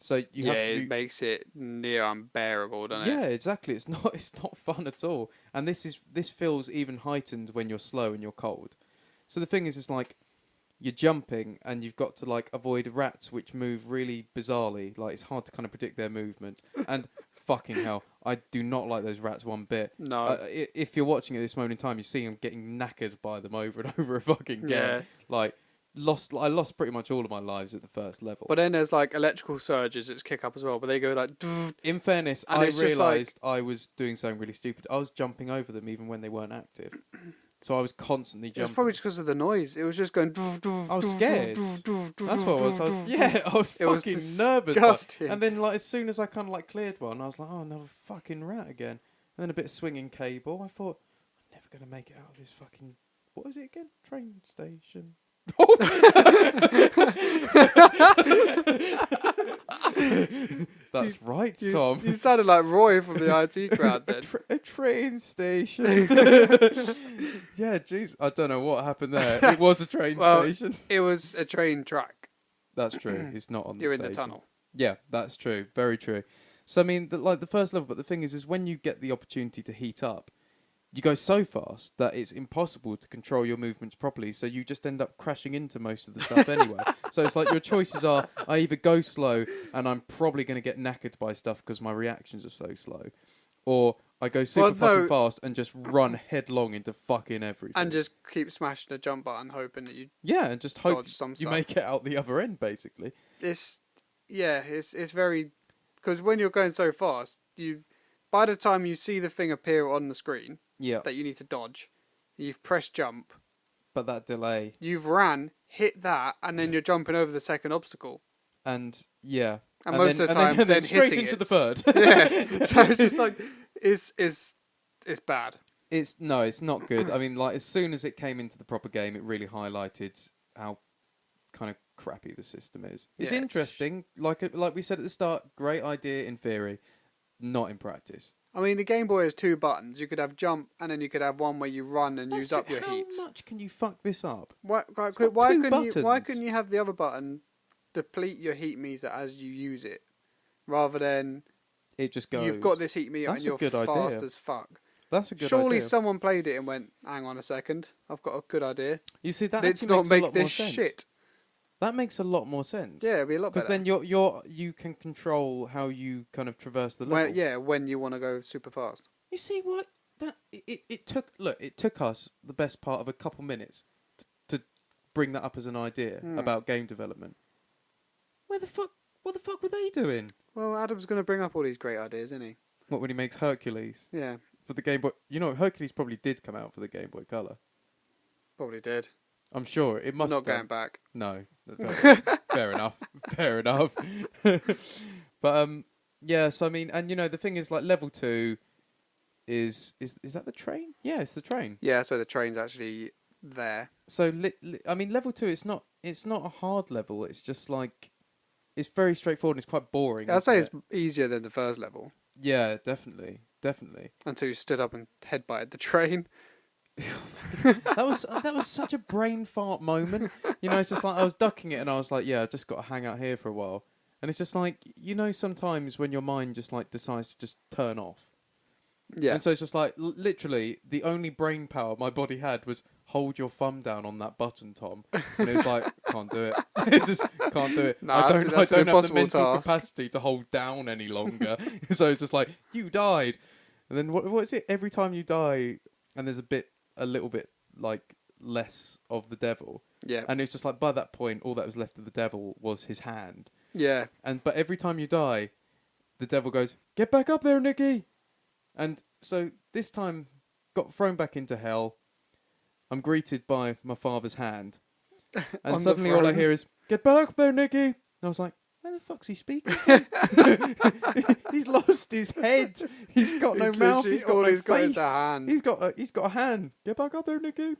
So you have to. It makes it near unbearable, doesn't it? Yeah, exactly. It's not fun at all. And this feels even heightened when you're slow and you're cold. So the thing is, it's like you're jumping and you've got to like avoid rats which move really bizarrely. Like it's hard to kind of predict their movement. And fucking hell, I do not like those rats one bit. No. If you're watching at this moment in time, you see them getting knackered by them over and over fucking again. Yeah. Like. I lost pretty much all of my lives at the first level. But then there's like electrical surges that kick up as well, but they go like. In fairness, I realised I was doing something really stupid. I was jumping over them even when they weren't active. So I was constantly jumping. It was probably just because of the noise. It was just going. I was scared. That's what I was. Yeah, I was fucking nervous. And then like as soon as I kind of like cleared one, I was like, oh, another fucking rat again. And then a bit of swinging cable. I thought, I'm never going to make it out of this fucking. What is it again? Train station. That's right, Tom. You sounded like Roy from the IT crowd then. A train station. Yeah, jeez. I don't know what happened there. It was a train station. It was a train track. That's true. It's not on the You're station. in the tunnel. Yeah, that's true. Very true. So, I mean, like the first level, but the thing is when you get the opportunity to heat up, you go so fast that it's impossible to control your movements properly, so you just end up crashing into most of the stuff anyway. So it's like your choices are, I either go slow and I'm probably going to get knackered by stuff because my reactions are so slow, or I go super fucking fast and just run headlong into fucking everything. And just keep smashing the jump button, hoping that you and just hope some you stuff. make it out the other end, basically. It's very... Because when you're going so fast, by the time you see the thing appear on the screen... Yeah. That you need to dodge. You've pressed jump. But that delay. You've ran, hit that, and then you're jumping over the second obstacle. And yeah. And most of the time, then straight hitting into it. the third. Yeah. So it's just like it's bad. It's not good. I mean, like as soon as it came into the proper game, it really highlighted how kind of crappy the system is. It's interesting. Like we said at the start, great idea in theory, not in practice. I mean, the Game Boy has two buttons. You could have jump, and then you could have one where you run and use up your heats. How much can you fuck this up? Why couldn't you have the other button deplete your heat meter as you use it, rather than it just goes. You've got this heat meter and you're fast as fuck. That's a good idea. Surely someone played it and went, "Hang on a second, I've got a good idea." You see that? Let's not make this shit. That makes a lot more sense. Yeah, it'd be a lot better. Because then you can control how you kind of traverse the level. When you want to go super fast. You see what it took us the best part of a couple minutes to bring that up as an idea about game development. What the fuck were they doing? Well, Adam's going to bring up all these great ideas, isn't he? What, when he makes Hercules? Yeah. For the Game Boy, Hercules probably did come out for the Game Boy Color. Probably did. I'm sure it must. Not going back. No, fair enough. Fair enough. But yeah. So I mean, and the thing is, like level 2 is that the train? Yeah, it's the train. Yeah, so the train's actually there. So I mean, level 2. It's not a hard level. It's just like it's very straightforward and it's quite boring. I'd say it's easier than the first level. Yeah, definitely. Until you stood up and headbutted the train. that was such a brain fart moment. It's just like I was ducking it and I was like, yeah, I just got to hang out here for a while. And it's just like, sometimes when your mind just like decides to just turn off. Yeah. And so it's just like literally the only brain power my body had was hold your thumb down on that button, Tom. And it was like, can't do it. It just can't do it. No, I don't have the mental task. capacity to hold down any longer. So it's just like, you died. And then what is it? Every time you die and there's a little bit like less of the devil. Yeah. And it's just like by that point all that was left of the devil was his hand. Yeah. But every time you die, the devil goes, "Get back up there, Nicky." And so this time got thrown back into hell. I'm greeted by my father's hand. And On the suddenly all I throne. hear is, "Get back there, Nicky!" And I was like, where the fuck's he speaking from? He's lost his head. He's got no mouth. He's got all no he's got face. is a hand. He's got a hand. Get back up there, Nicky.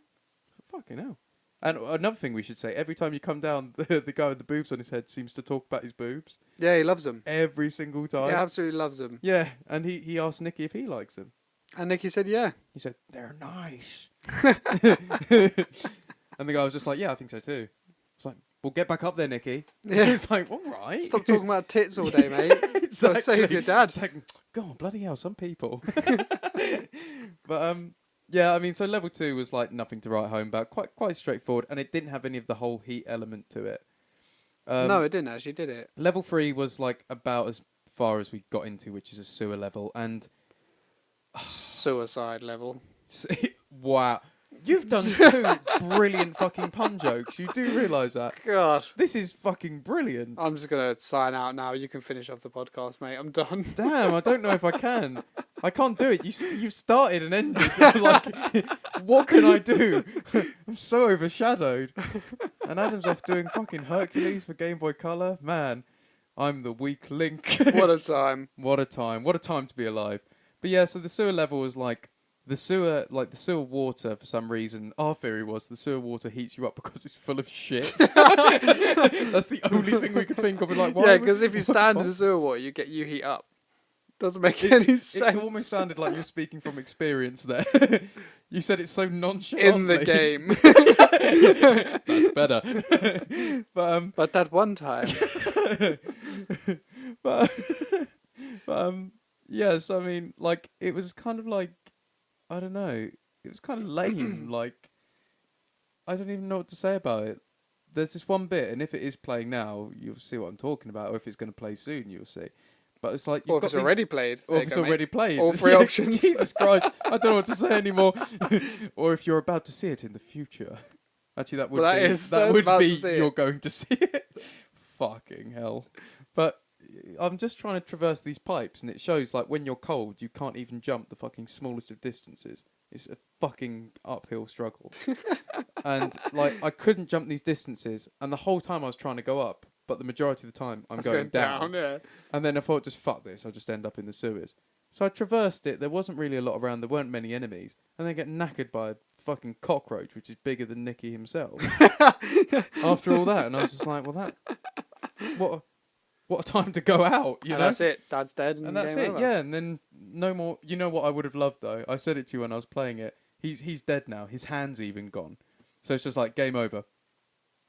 Fucking hell. And another thing we should say, every time you come down, the guy with the boobs on his head seems to talk about his boobs. Yeah, he loves them. Every single time. He absolutely loves them. Yeah, and he asked Nicky if he likes them. And Nicky said, yeah. He said, "They're nice." And the guy was just like, "Yeah, I think so too." It's like, "Well, get back up there, Nicky." Yeah. It's like, all right. Stop talking about tits all day, mate. Exactly. Save your dad. It's like, go on, bloody hell, some people. But yeah, I mean, so level 2 was like nothing to write home about, quite straightforward, and it didn't have any of the whole heat element to it. No, it didn't actually, did it? Level 3 was like about as far as we got into, which is a sewer level, and Suicide level. wow. You've done 2 brilliant fucking pun jokes. You do realise that? God. This is fucking brilliant. I'm just going to sign out now. You can finish off the podcast, mate. I'm done. Damn, I don't know if I can. I can't do it. You've started and ended. Like, what can I do? I'm so overshadowed. And Adam's off doing fucking Hercules for Gameboy Color. Man, I'm the weak link. What a time. What a time. What a time to be alive. But yeah, so the sewer level was like, the sewer water, for some reason, our theory was the sewer water heats you up because it's full of shit. That's the only thing we could think of. Like, why Yeah, because if you stand in the sewer water, you heat up. Doesn't make any sense. It almost sounded like you're speaking from experience there. You said it so nonchalantly. In the game. That's better. But that one time. Yes, I mean, like, it was kind of like, I don't know, it was kind of lame. Like, I don't even know what to say about it. There's this one bit, and if it is playing now, you'll see what I'm talking about, or if it's going to play soon, you'll see. But it's like, Or if it's already played. Or if it's already played. All 3 options. Jesus Christ, I don't know what to say anymore. Or if you're about to see it in the future. Actually, that would be you're going to see it. Fucking hell. But I'm just trying to traverse these pipes, and it shows, like, when you're cold, you can't even jump the fucking smallest of distances. It's a fucking uphill struggle. And, like, I couldn't jump these distances, and the whole time I was trying to go up, but the majority of the time I'm going down. Yeah. And then I thought, just fuck this, I'll just end up in the sewers. So I traversed it, there wasn't really a lot around, there weren't many enemies, and then I get knackered by a fucking cockroach, which is bigger than Nicky himself. After all that, and I was just like, well, what a time to go out, you know? That's it. Dad's dead. And that's it, yeah. And then no more. You know what I would have loved though? I said it to you when I was playing it. He's dead now. His hand's even gone. So it's just like game over.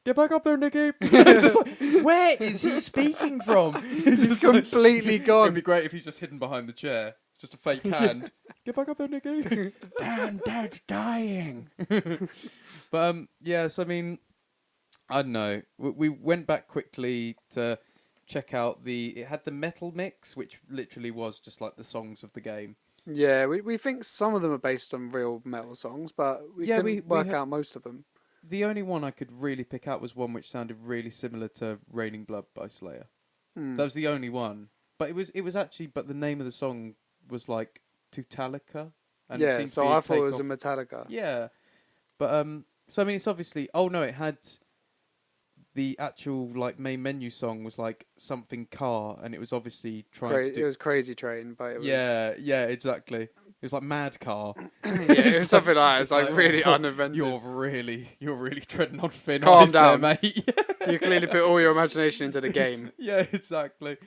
Get back up there, Nicky. Just like, where is he speaking from? He's completely gone. It'd be great if he's just hidden behind the chair. It's just a fake hand. Get back up there, Nicky. Damn, Dad's dying. But yes, I mean, I don't know. We went back quickly to check out it had the metal mix, which literally was just like the songs of the game. Yeah, we think some of them are based on real metal songs, but we couldn't work out most of them. The only one I could really pick out was one which sounded really similar to Raining Blood by Slayer. That was the only one. But it was actually, but the name of the song was like Tutalica. And yeah, so I thought it was a Metallica. Yeah. But, so I mean, it's obviously, it had the actual like main menu song was like something car, and it was obviously trying to It was Crazy Train, but it was... Yeah, exactly. It was like Mad Car. Yeah, it was something like that. It's like really uninventive. You're really treading on thin Calm ice down, there, mate. You clearly put all your imagination into the game. Yeah, exactly.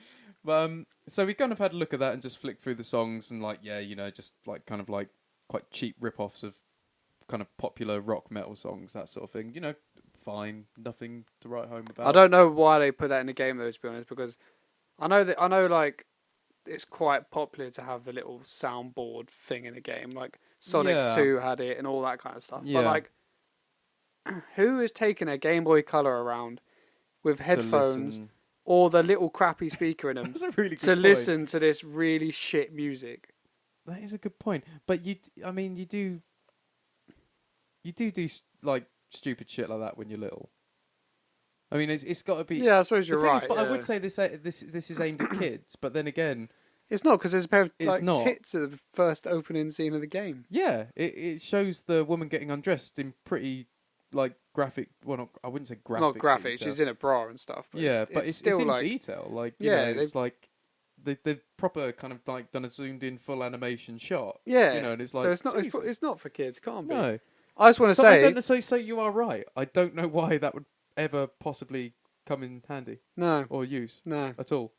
But so we kind of had a look at that and just flicked through the songs and like, yeah, you know, just like kind of like quite cheap rip-offs of kind of popular rock metal songs, that sort of thing. You know, fine, nothing to write home about. I don't know why they put that in the game though, to be honest, because I know like it's quite popular to have the little soundboard thing in the game. Like Sonic 2 had it and all that kind of stuff. Yeah. But like, who is taking a Game Boy Color around with headphones or the little crappy speaker in them That's a really good to point. listen to this really shit music? That is a good point. But you do like stupid shit like that when you're little. I mean, it's got to be. Yeah, I suppose you're right. But yeah. I would say this is aimed at kids. But then again, It's not, because there's a pair of It's not. tits at the first opening scene of the game. Yeah, it shows the woman getting undressed in pretty graphic. Well, I wouldn't say graphic. Not graphic. Detail. She's in a bra and stuff. But yeah, but it's still in detail. It's like they've proper kind of done a zoomed in full animation shot. Yeah, and it's like so it's not. Jesus. It's not for kids. Can't be. No. I just want to say. So you are right. I don't know why that would ever possibly come in handy. No. Or use. No. At all.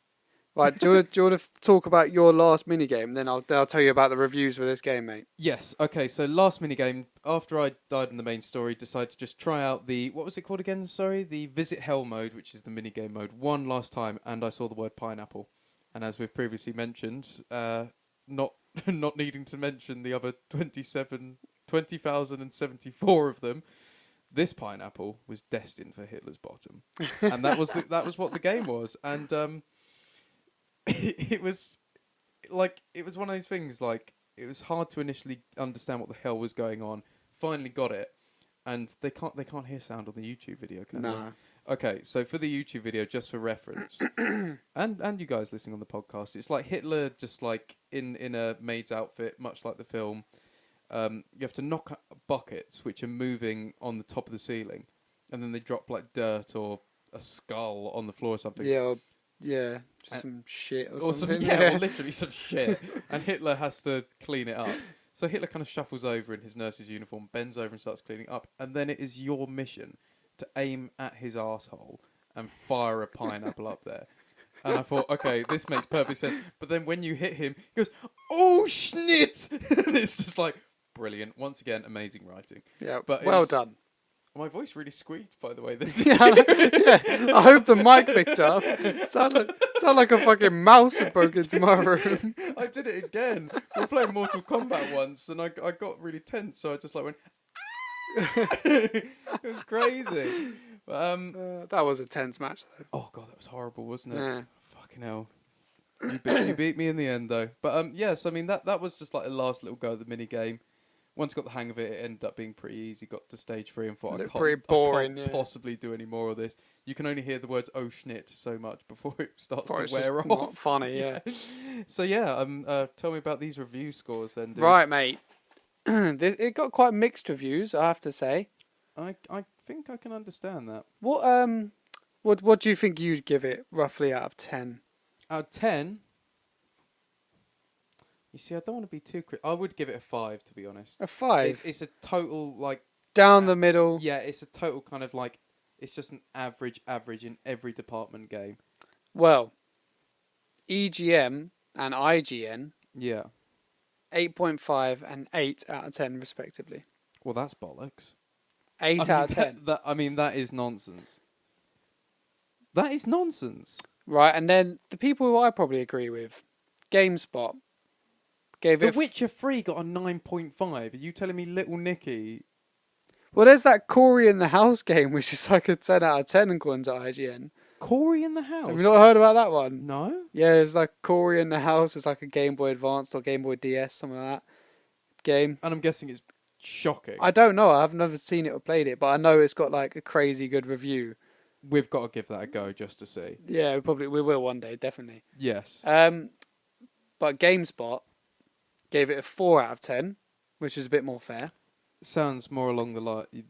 Right, do you want to talk about your last minigame? Then I'll tell you about the reviews for this game, mate. Yes. Okay. So last minigame, after I died in the main story, decided to just try out what was it called again? Sorry, the Visit Hell mode, which is the minigame mode, one last time, and I saw the word pineapple. And as we've previously mentioned, not needing to mention the other 20,074 of them, this pineapple was destined for Hitler's bottom, and that was what the game was, and it was one of those things. It was hard to initially understand what the hell was going on. Finally got it, and they can't hear sound on the YouTube video, can they? No. Okay, so for the YouTube video, just for reference, and you guys listening on the podcast, it's like Hitler just in a maid's outfit, much like the film. You have to knock buckets which are moving on the top of the ceiling, and then they drop dirt or a skull on the floor or something. Yeah, just some shit or something. Or literally some shit. And Hitler has to clean it up. So Hitler kind of shuffles over in his nurse's uniform, bends over and starts cleaning up, and then it is your mission to aim at his asshole and fire a pineapple up there. And I thought, okay, this makes perfect sense. But then when you hit him, he goes, "Oh, schnit!" And it's just brilliant. Once again, amazing writing. Yeah, but well done. My voice really squeaked, by the way. Yeah, I hope the mic picked up. Sound like a fucking mouse had broken into my room. I did it again. We were playing Mortal Kombat once, and I got really tense, so I just went. It was crazy. But, that was a tense match, though. Oh god, that was horrible, wasn't it? Yeah. Fucking hell. You beat me in the end, though. But yes, I mean that was just a last little go of the mini game. Once got the hang of it, it ended up being pretty easy. Got to stage 3 and thought I can't possibly do any more of this. You can only hear the words "oh schnit" so much before it starts to wear off. Not funny, yeah. So tell me about these review scores then. Dude. Right, mate. It got quite mixed reviews, I have to say. I think I can understand that. What do you think you'd give it roughly out of 10? Out of 10. You see, I don't want to be too I would give it a 5, to be honest. A 5? It's a total, down the middle. Yeah, it's a total kind of it's just an average in every department game. Well, EGM and IGN. Yeah. 8.5 and 8 out of 10, respectively. Well, that's bollocks. 8 out of 10. That is nonsense. That is nonsense. Right, and then the people who I probably agree with, GameSpot. The Witcher 3 got a 9.5. Are you telling me Little Nicky? Well, there's that Corey in the House game, which is a 10 out of 10 according to IGN. Corey in the House? Have you not heard about that one? No. Yeah, there's Corey in the House. It's a Game Boy Advance or Game Boy DS, something like that game. And I'm guessing it's shocking. I don't know. I've never seen it or played it, but I know it's got a crazy good review. We've got to give that a go just to see. Yeah, we will one day, definitely. Yes. But GameSpot gave it a 4 out of 10, which is a bit more fair. Sounds more along the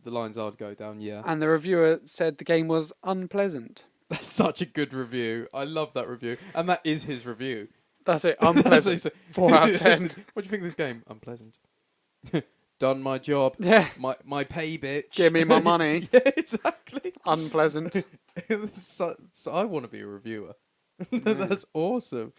lines I'd go down, yeah. And the reviewer said the game was unpleasant. That's such a good review. I love that review. And that is his review. That's it, unpleasant. 4 out of 10. What do you think of this game? Unpleasant. Done my job. Yeah. My pay, bitch. Give me my money. Yeah, exactly. Unpleasant. So I want to be a reviewer. That's awesome.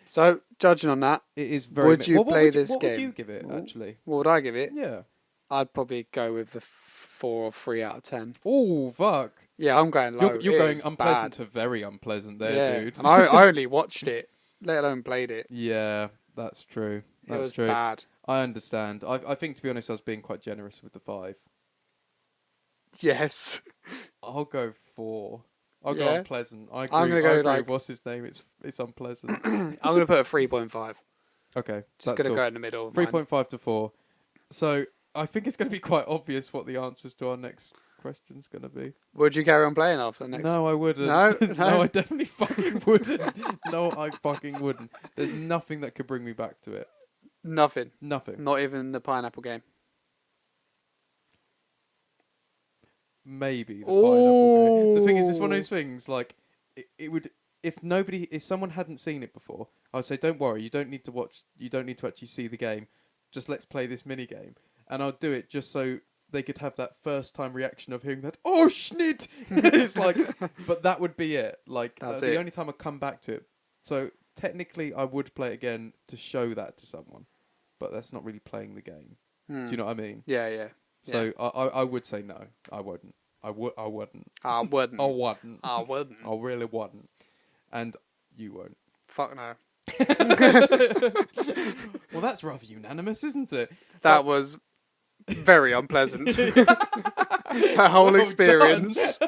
So, judging on that, it is very. Would you play this game? What would you give it, actually? What would I give it? Yeah. I'd probably go with the 4 or 3 out of 10. Oh, fuck. Yeah, I'm going low. You're going unpleasant bad. to very unpleasant there, dude. And I only watched it, let alone played it. Yeah, that's true. That's it was true. bad. I understand. I think, to be honest, I was being quite generous with the 5. Yes. I'll go 4. I'll go unpleasant. I agree. I'm gonna go I agree. What's his name? It's unpleasant. I'm gonna put a 3.5. Okay, just gonna go in the middle. 3.5 to 4. So I think it's going to be quite obvious what the answers to our next question's gonna be. Would you carry on playing after the next? No, I wouldn't. No? No, I definitely fucking wouldn't. No, I fucking wouldn't. There's nothing that could bring me back to it. Nothing. Nothing. Not even the pineapple game. Maybe the pineapple game. The thing is, it's one of those things. Like, it would. If someone hadn't seen it before, I would say, don't worry. You don't need to watch. You don't need to actually see the game. Just let's play this mini game, and I'll do it just so they could have that first time reaction of hearing that. Oh schnit! It's like, but that would be it. Like the only time I come back to it. So technically, I would play it again to show that to someone, but that's not really playing the game. Do you know what I mean? Yeah, yeah. So I would say no. I wouldn't. I wouldn't. I wouldn't. I wouldn't. I wouldn't. I really wouldn't. And you won't. Fuck no. Well, that's rather unanimous, isn't it? That was very unpleasant. That whole experience.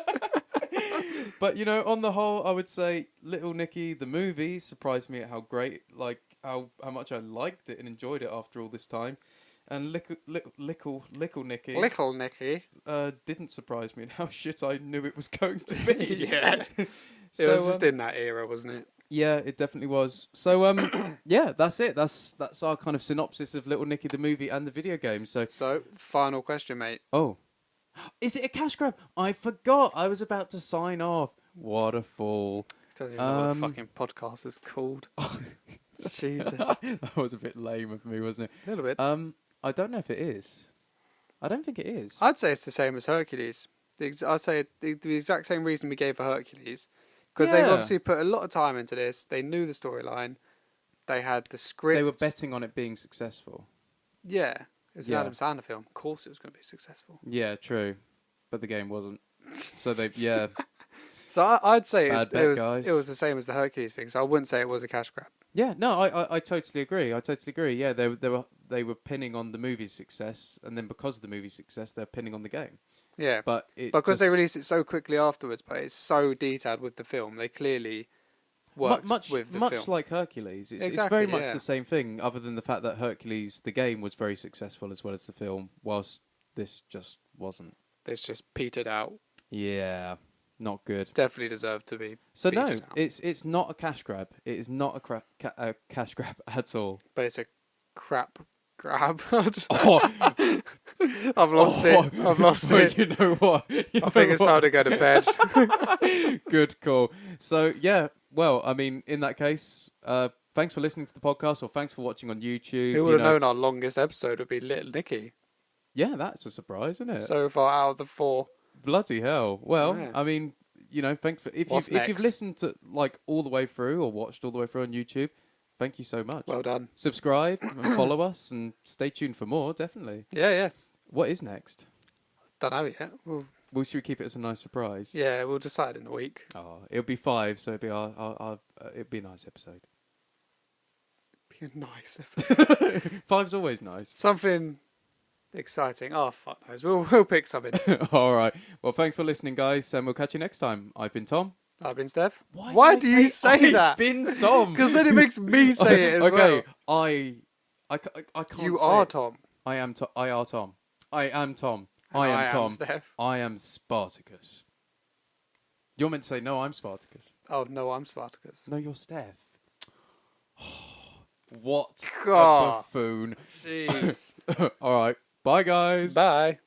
But, you know, on the whole, I would say Little Nicky, the movie, surprised me at how great, like, how much I liked it and enjoyed it after all this time. And Little Nicky... Little Nicky. Didn't surprise me in how shit I knew it was going to be. Yeah. It was just in that era, wasn't it? Yeah, it definitely was. So, yeah, that's it. That's our kind of synopsis of Little Nicky the movie and the video game. So, final question, mate. Oh. Is it a cash grab? I forgot. I was about to sign off. What a fool. He doesn't even know what the fucking podcast is called. Jesus. That was a bit lame of me, wasn't it? A little bit. I don't know if it is. I don't think it is. I'd say it's the same as Hercules. I'd say the exact same reason we gave for Hercules. Because they've obviously put a lot of time into this. They knew the storyline. They had the script. They were betting on it being successful. Yeah. It's an Adam Sandler film. Of course it was going to be successful. Yeah, true. But the game wasn't. So So I'd say it was the same as the Hercules thing. So I wouldn't say it was a cash grab. Yeah, no, I totally agree. Yeah, they were pinning on the movie's success, and then because of the movie's success, they're pinning on the game. Yeah, but because they released it so quickly afterwards, but it's so detailed with the film, they clearly worked with the film. Much like Hercules, it's very much the same thing, other than the fact that Hercules, the game, was very successful as well as the film, whilst this just wasn't. This just petered out. Yeah, not good. Definitely deserved to be. So no, it's not a cash grab. It is not a cash grab at all. But it's a crap grab. Oh. I've lost it. I've lost it. You know what? I think it's time to go to bed. Good call. So, yeah, well, I mean, in that case, thanks for listening to the podcast, or thanks for watching on YouTube. Who would have known our longest episode would be Little Nicky? Yeah, that's a surprise, isn't it? So far out of the 4. Bloody hell. Well, yeah. I mean, you know, thanks for... If you've listened to, like, all the way through, or watched all the way through on YouTube... Thank you so much. Well done. Subscribe and follow us and stay tuned for more, definitely. Yeah. What is next? Don't know yet. Well, should we keep it as a nice surprise? Yeah, we'll decide in a week. Oh, it'll be 5, so it'll be it'll be a nice episode. Be a nice episode. 5's always nice. Something exciting. Oh, fuck knows. We'll pick something. All right. Well, thanks for listening, guys, and we'll catch you next time. I've been Tom. I've been Steph. Why do you say that? I've been Tom. Because then it makes me say it as well. Okay, I can't. You are Tom. I am Tom. I am Tom. I am Tom. I am Tom. Steph. I am Spartacus. You're meant to say no. I'm Spartacus. Oh no, I'm Spartacus. No, you're Steph. What God. a buffoon! Jeez. All right. Bye, guys. Bye.